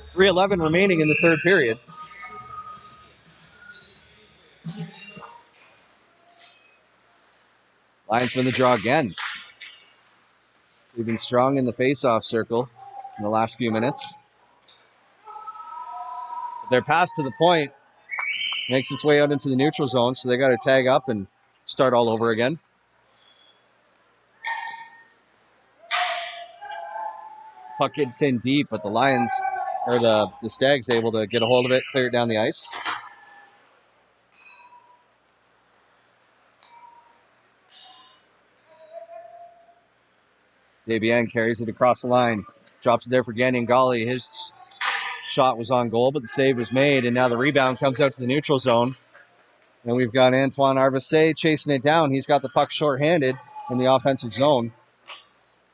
3:11 remaining in the third period. Lions win the draw again. We've been strong in the face-off circle in the last few minutes. Their pass to the point makes its way out into the neutral zone, so they got to tag up and start all over again. Puck gets in deep, but the Lions, or the Stags, able to get a hold of it, clear it down the ice. Debian carries it across the line, drops it there for Ganyangali. His shot was on goal, but the save was made, and now the rebound comes out to the neutral zone. And we've got Antoine Arvesay chasing it down. He's got the puck shorthanded in the offensive zone,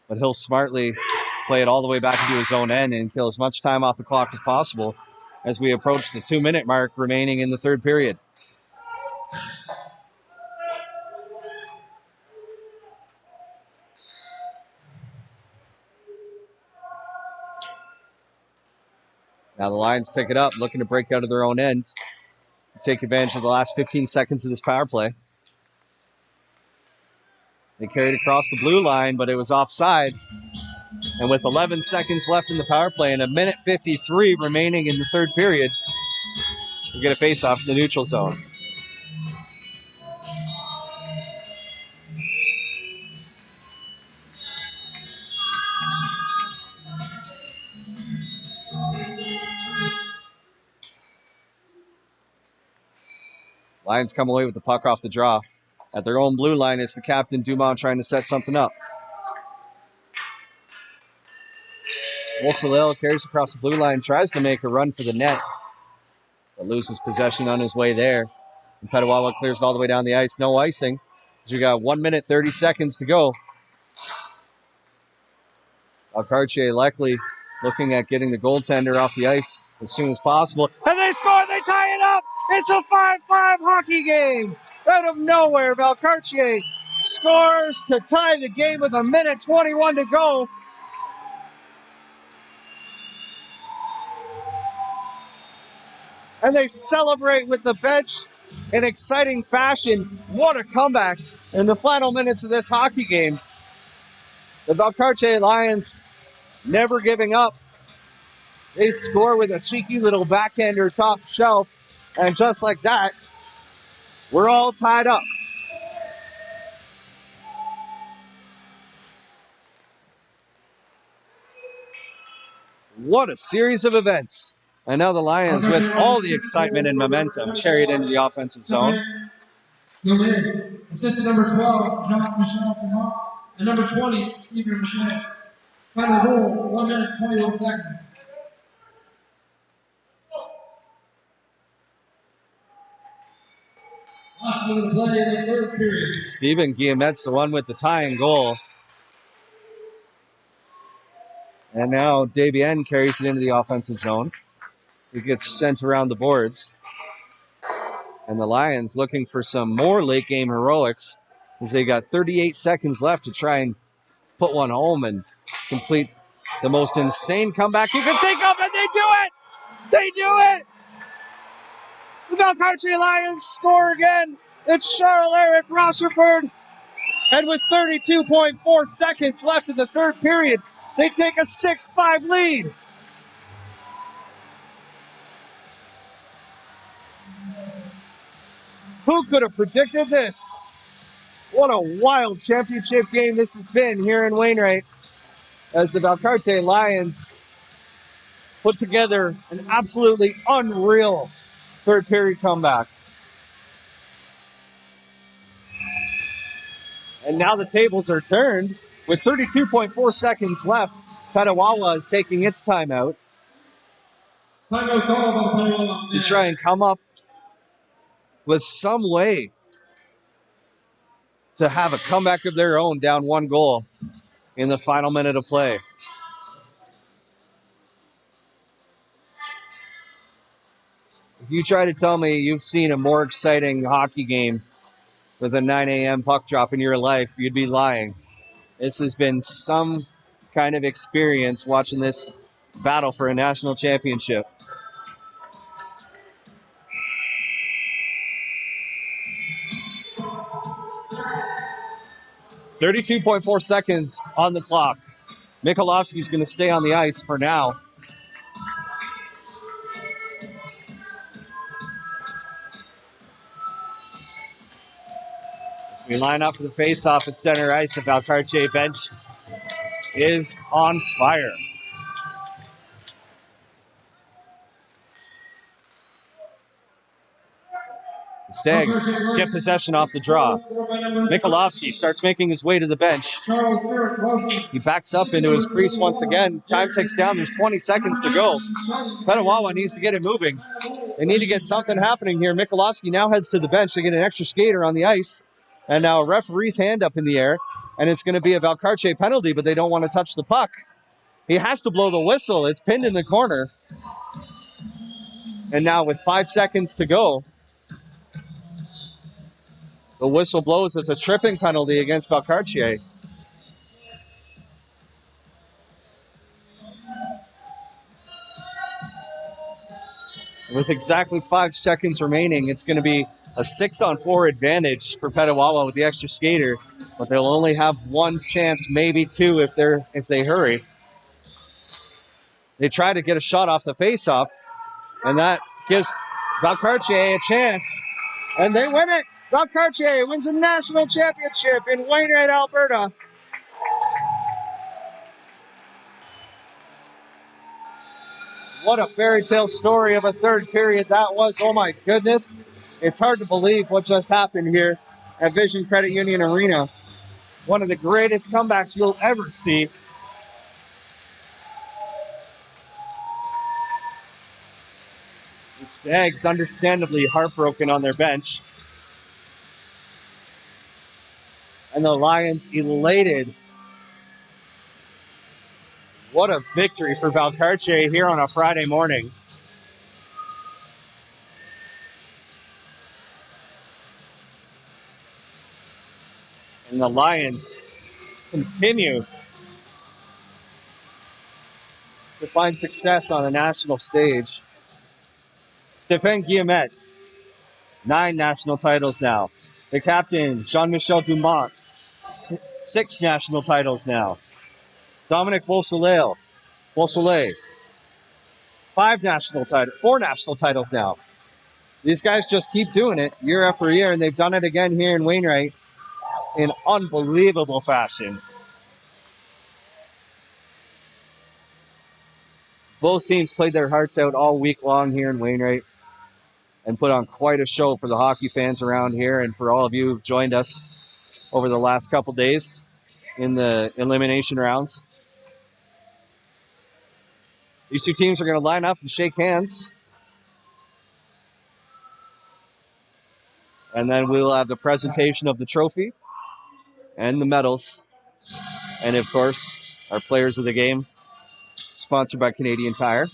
but he'll smartly play it all the way back into his own end and kill as much time off the clock as possible as we approach the 2-minute mark remaining in the third period. Now the Lions pick it up, looking to break out of their own end, take advantage of the last 15 seconds of this power play. They carried across the blue line, but it was offside. And with 11 seconds left in the power play and 1:53 remaining in the third period, we get a face-off in the neutral zone. Lions come away with the puck off the draw. At their own blue line, it's the captain, Dumont, trying to set something up. Wolselil carries across the blue line, tries to make a run for the net, but loses possession on his way there. And Petawawa clears it all the way down the ice. No icing. You got 1 minute, 30 seconds to go. Valcartier likely looking at getting the goaltender off the ice as soon as possible. And they score! They tie it up! It's a 5-5 hockey game! Out of nowhere, Valcartier scores to tie the game with 1:21 to go. And they celebrate with the bench in exciting fashion. What a comeback in the final minutes of this hockey game. The Valcartier Lions never giving up. They score with a cheeky little backhander top shelf. And just like that, we're all tied up. What a series of events. And now the Lions, with all the excitement and momentum, carry it into the offensive zone. Assistant number 12, Jean-Michel Dumont, and number 20, Stephen Michel. Final goal, 1 minute, 21 seconds. Last minute of play in the third period. Stephen Guillemets, the one with the tying goal. And now Debian carries it into the offensive zone. He gets sent around the boards. And the Lions looking for some more late game heroics as they got 38 seconds left to try and put one home and complete the most insane comeback you can think of, and they do it! They do it! The Valcartier Lions score again. It's Charles-Éric Rochefort. And with 32.4 seconds left in the third period, they take a 6-5 lead. Who could have predicted this? What a wild championship game this has been here in Wainwright as the Valcartier Lions put together an absolutely unreal third period comeback. And now the tables are turned with 32.4 seconds left. Petawawa is taking its timeout Timeout call by the Petawawa. to try and come up with some way to have a comeback of their own down 1 goal in the final minute of play. If you try to tell me you've seen a more exciting hockey game with a 9 a.m. puck drop in your life, you'd be lying. This has been some kind of experience watching this battle for a national championship. .4 seconds on the clock. Mikolovsky's going to stay on the ice for now. As we line up for the face-off at center ice, the Valcartier bench is on fire. The Stags get possession off the draw. Mikolovsky starts making his way to the bench. He backs up into his crease once again. Time ticks down. There's 20 seconds to go. Petawawa needs to get it moving. They need to get something happening here. Mikolovsky now heads to the bench. They get an extra skater on the ice. And now a referee's hand up in the air. And it's going to be a Valcartier penalty, but they don't want to touch the puck. He has to blow the whistle. It's pinned in the corner. And now with 5 seconds to go, the whistle blows. It's a tripping penalty against Valcartier. With exactly 5 seconds remaining, it's going to be a 6-on-4 advantage for Petawawa with the extra skater, but they'll only have one chance, maybe two, if they hurry. They try to get a shot off the faceoff, and that gives Valcartier a chance, and they win it. Valcartier wins a national championship in Wainwright, Alberta. What a fairy tale story of a third period that was. Oh my goodness. It's hard to believe what just happened here at Vision Credit Union Arena. One of the greatest comebacks you'll ever see. The Stags understandably heartbroken on their bench. And the Lions elated. What a victory for Valcartier here on a Friday morning. And the Lions continue to find success on a national stage. Stéphane Guillemette, 9 national titles now. The captain, Jean-Michel Dumont, 6 national titles now. Dominic Beausoleil, 4 national titles now. These guys just keep doing it year after year, and they've done it again here in Wainwright in unbelievable fashion. Both teams played their hearts out all week long here in Wainwright and put on quite a show for the hockey fans around here and for all of you who've joined us over the last couple days in the elimination rounds. These two teams are going to line up and shake hands. And then we'll have the presentation of the trophy and the medals. And, of course, our players of the game, sponsored by Canadian Tire.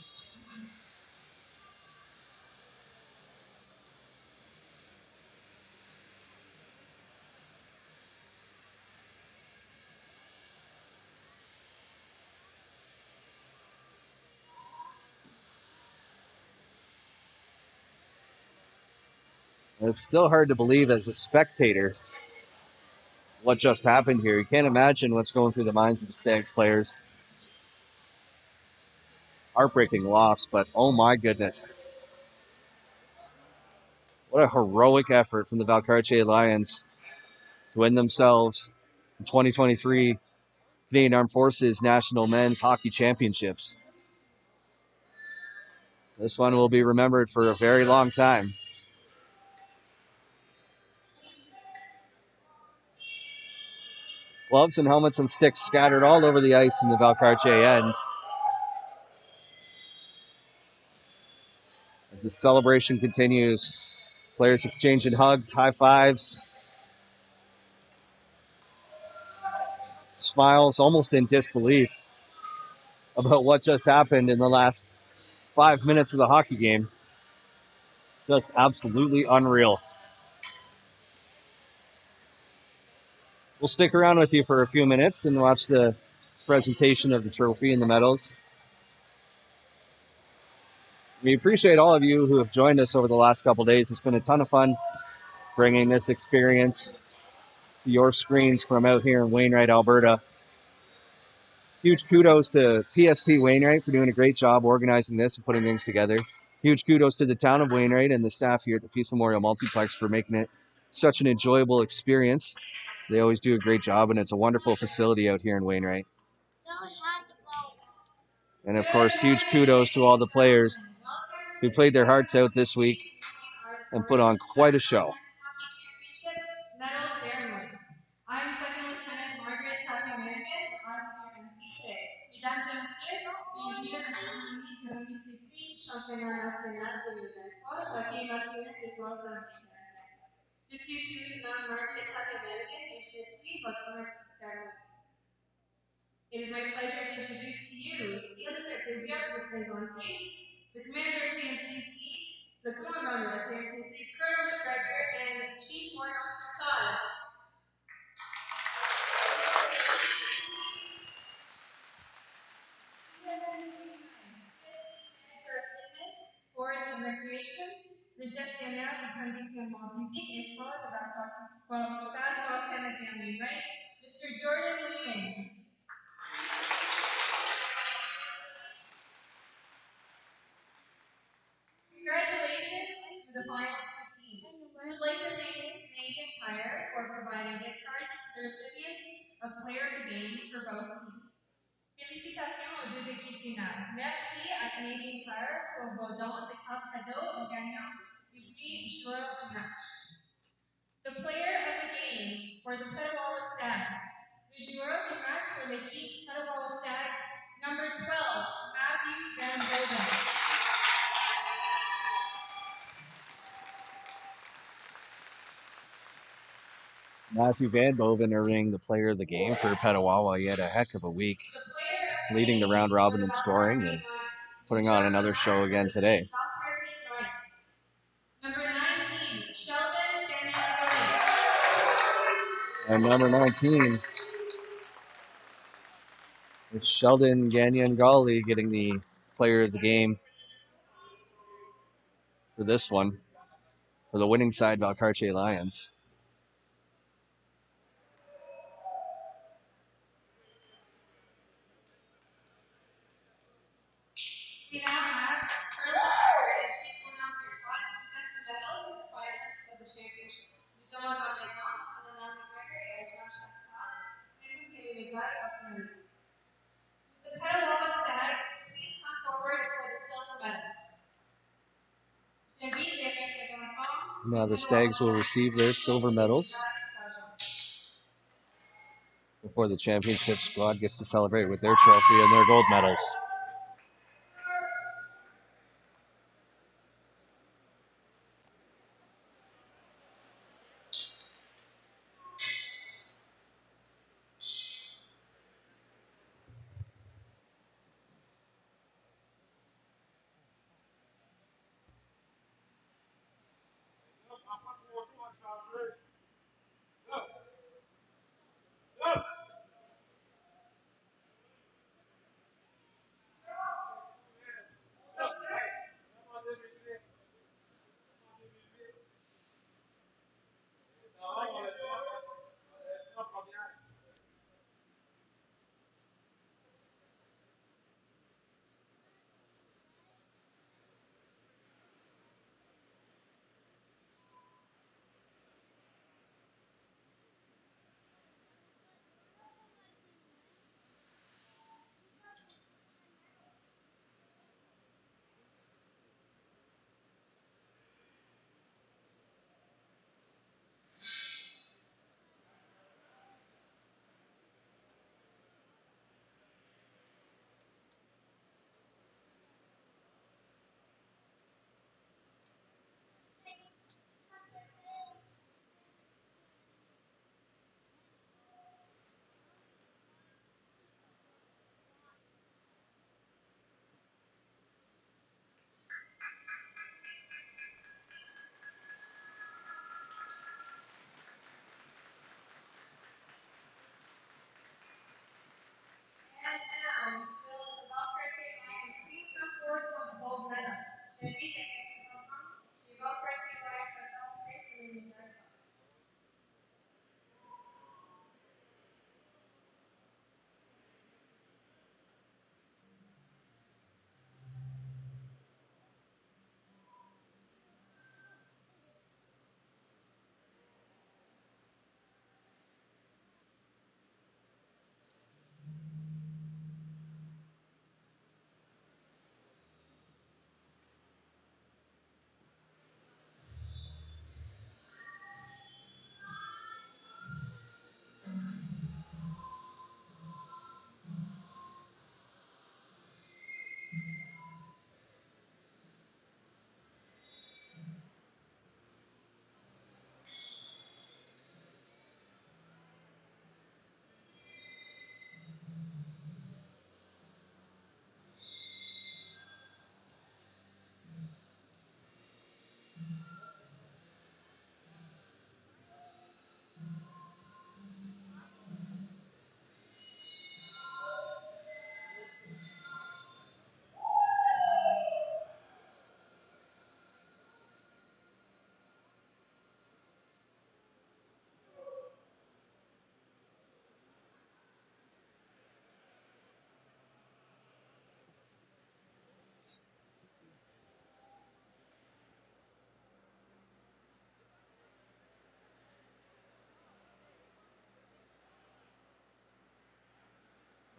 And it's still hard to believe as a spectator what just happened here. You can't imagine what's going through the minds of the Stags players. Heartbreaking loss, but oh my goodness. What a heroic effort from the Valcartier Lions to win themselves the 2023 Canadian Armed Forces National Men's Hockey Championships. This one will be remembered for a very long time. Gloves and helmets and sticks scattered all over the ice in the Valcartier end. As the celebration continues, players exchanging hugs, high fives, smiles, almost in disbelief about what just happened in the last 5 minutes of the hockey game. Just absolutely unreal. We'll stick around with you for a few minutes and watch the presentation of the trophy and the medals. We appreciate all of you who have joined us over the last couple days. It's been a ton of fun bringing this experience to your screens from out here in Wainwright, Alberta. Huge kudos to PSP Wainwright for doing a great job organizing this and putting things together. Huge kudos to the town of Wainwright and the staff here at the Peace Memorial Multiplex for making it such an enjoyable experience. They always do a great job, and it's a wonderful facility out here in Wainwright. And of course, huge kudos to all the players who played their hearts out this week and put on quite a show. Medal ceremony. I'm Second Lieutenant Margaret Tapiamanigan. I'm your MC today. Mesdames et messieurs, bienvenue à la cérémonie de remise des prix du championnat national 2023 hockey masculin des joueurs olympiques. Je suis lieutenant Margaret Tapiamanigan et je suis votre maître de cérémonie. It is my pleasure to introduce to you, il est un plaisir de vous présenter the Commander CMPC, the Commandant de la CMPC, Colonel McGregor, and Chief Warrant Officer Todd. Sports and Recreation, le gestionnaire du conditionnement physique et sport de la Stade canadien Wainwright, Mr. Jordan Lewin. Congratulations to the final two teams. We would like to thank Canadian Tire for providing gift cards to the recipient of Player of the Game for both teams. Félicitations aux deux équipes finales. Merci à Canadian Tire pour vos dons de cartes cadeaux aux gagnants du prix joueur du match. The player of the game for the Petawawa Stags. Le joueur du match pour l'équipe Petawawa Stags, number 12, Matthew Van Boven. Matthew Van Boven earning the player of the game for Petawawa. He had a heck of a week, leading the round robin in scoring and putting on another show again today. Number 19, Sheldon Gagnon. And number 19, it's Sheldon Gagnon getting the player of the game for this one, for the winning side, Valcartier Lions. We now ask Colonel McGregor and Chief Warrant Officer Todd to present the medals and requirements of the championship. Nous demandons maintenant à Colonel McGregor et à Jean-Chef Todd d'indiquer les médailles aux finalistes. The Petawawa Stags, please come forward for the silver medals. J'invite les représentants. Now the Stags will receive their silver medals before the championship squad gets to celebrate with their trophy and their gold medals.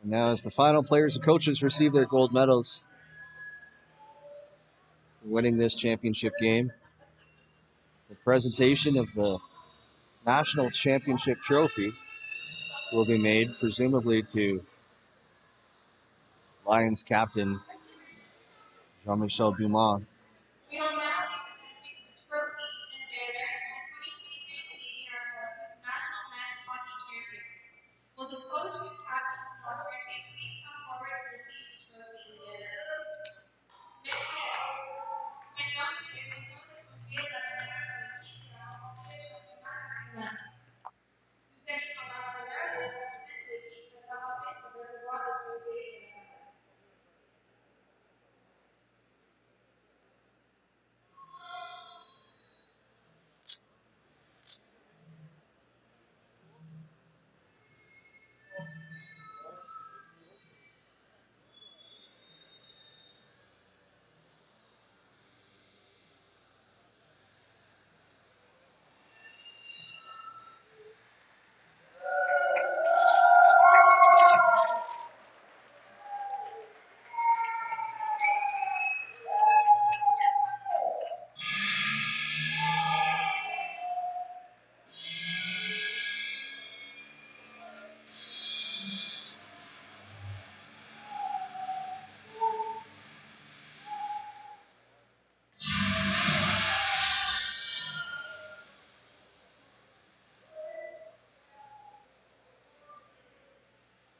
And now as the final players and coaches receive their gold medals for winning this championship game, the presentation of the national championship trophy will be made, presumably to Lions captain Jean-Michel Dumas. We will now be presenting the trophy and banner to the 2023 Canadian Armed Forces National Men's Hockey Champions. Will the coach and captain of Valcartier please come forward to receive the trophy and banner? Maintenant, nous présentons le trophée et la bannière à l'équipe qui a remporté le championnat national. Nous invitons l'ambassadeur et le capitaine de l'équipe de s'avancer pour recevoir le trophée et la bannière.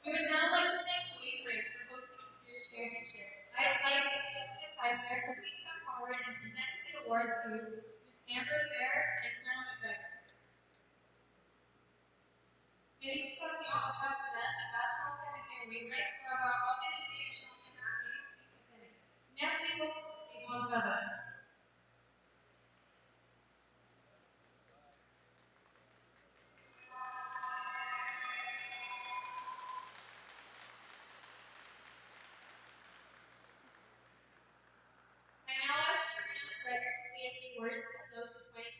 We would now like to thank Wainwright for hosting this year's championship. I'd like to take the time there to please come forward and present the award to Ms. Amber Fair and Colonel McGregor. Félicitations au personnel qui va canadiens Wainwright pour avoir organisé un championnat réussi cette année. Merci beaucoup et bon travail. I now ask Colonel McGregor to say a few words to close the 2023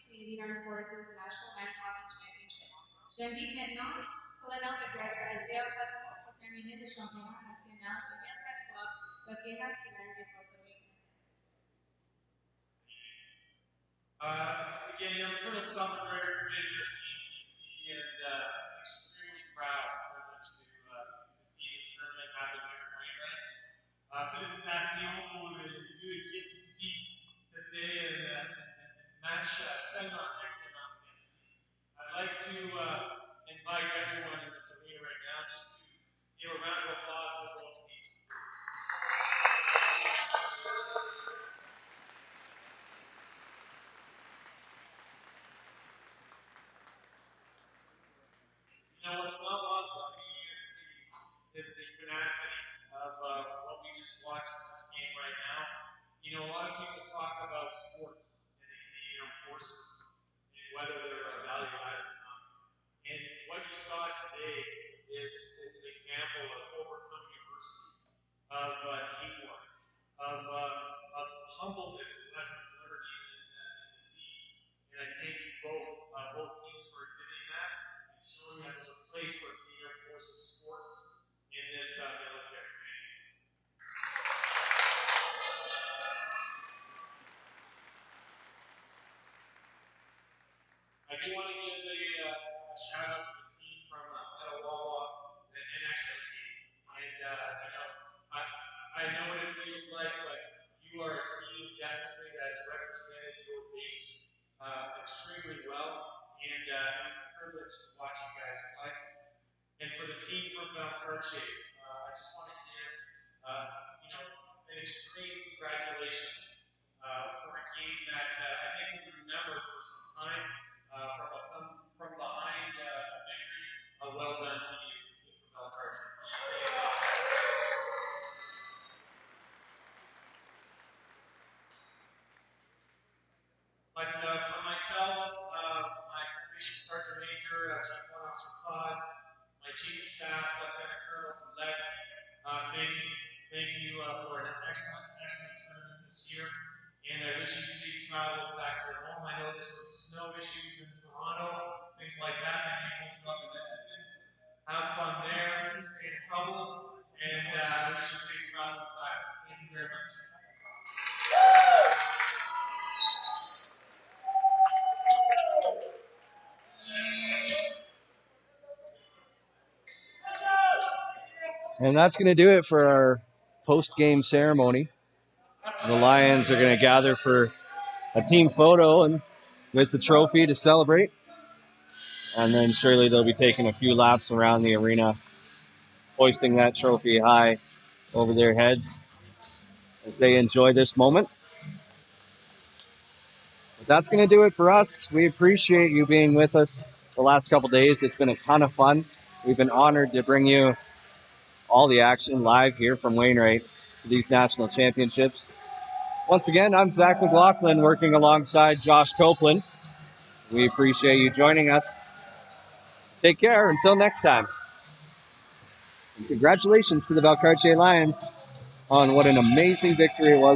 Canadian Armed Forces National Men's Hockey Championship. J'invite maintenant Colonel McGregor à dire un mot pour terminer le championnat national 2023 hockey national des Forces Armées. Again, Colonel Scott McGregor, commander of CTC, and extremely proud to see this tournament happen here in Wainwright. Félicitations pour les deux équipes ici. C'était un match tellement excellent. Merci. I'd like to invite everyone in this arena right now just to give a round of applause to both teams. You know, what's not lost on me is the tenacity of what we just watched in this game right now. You know, a lot of people talk about sports and the Canadian Armed Forces and whether they're value-added or not. And what you saw today is an example of overcoming adversity, of teamwork, of humbleness, lessons learned in defeat. And I thank you both teams for exhibiting that and showing that there's a place for Canadian Armed Forces sports in this military training. I do want to give a shout out to the team from Petawawa, an excellent team. And I know what it feels like, but you are a team definitely that has represented your base extremely well. And it was a privilege to watch you guys play. And for the team from Valcartier, I just want to give an extreme congratulations for a game that I think we remember for some time from behind victory. Well done to you, team from Valcartier. But for myself, my Commissioned Sergeant Major, Chief Warrant Officer Todd, my Chief of Staff, Lieutenant Colonel Roulette, thank you for an excellent tournament this year. And I wish you safe travels back to your home. I know there's some snow issues in Toronto, things like that. Maybe you can come up in Edmonton. Have fun there. Stay in trouble. problem, and we should stay proud of that. Thank you very much. And that's going to do it for our post-game ceremony. The Lions are going to gather for a team photo and with the trophy to celebrate. And then surely they'll be taking a few laps around the arena, hoisting that trophy high over their heads as they enjoy this moment. But that's going to do it for us. We appreciate you being with us the last couple days. It's been a ton of fun. We've been honored to bring you all the action live here from Wainwright for these national championships. Once again, I'm Zach McLaughlin working alongside Josh Copeland. We appreciate you joining us. Take care until next time. And congratulations to the Valcartier Lions on what an amazing victory it was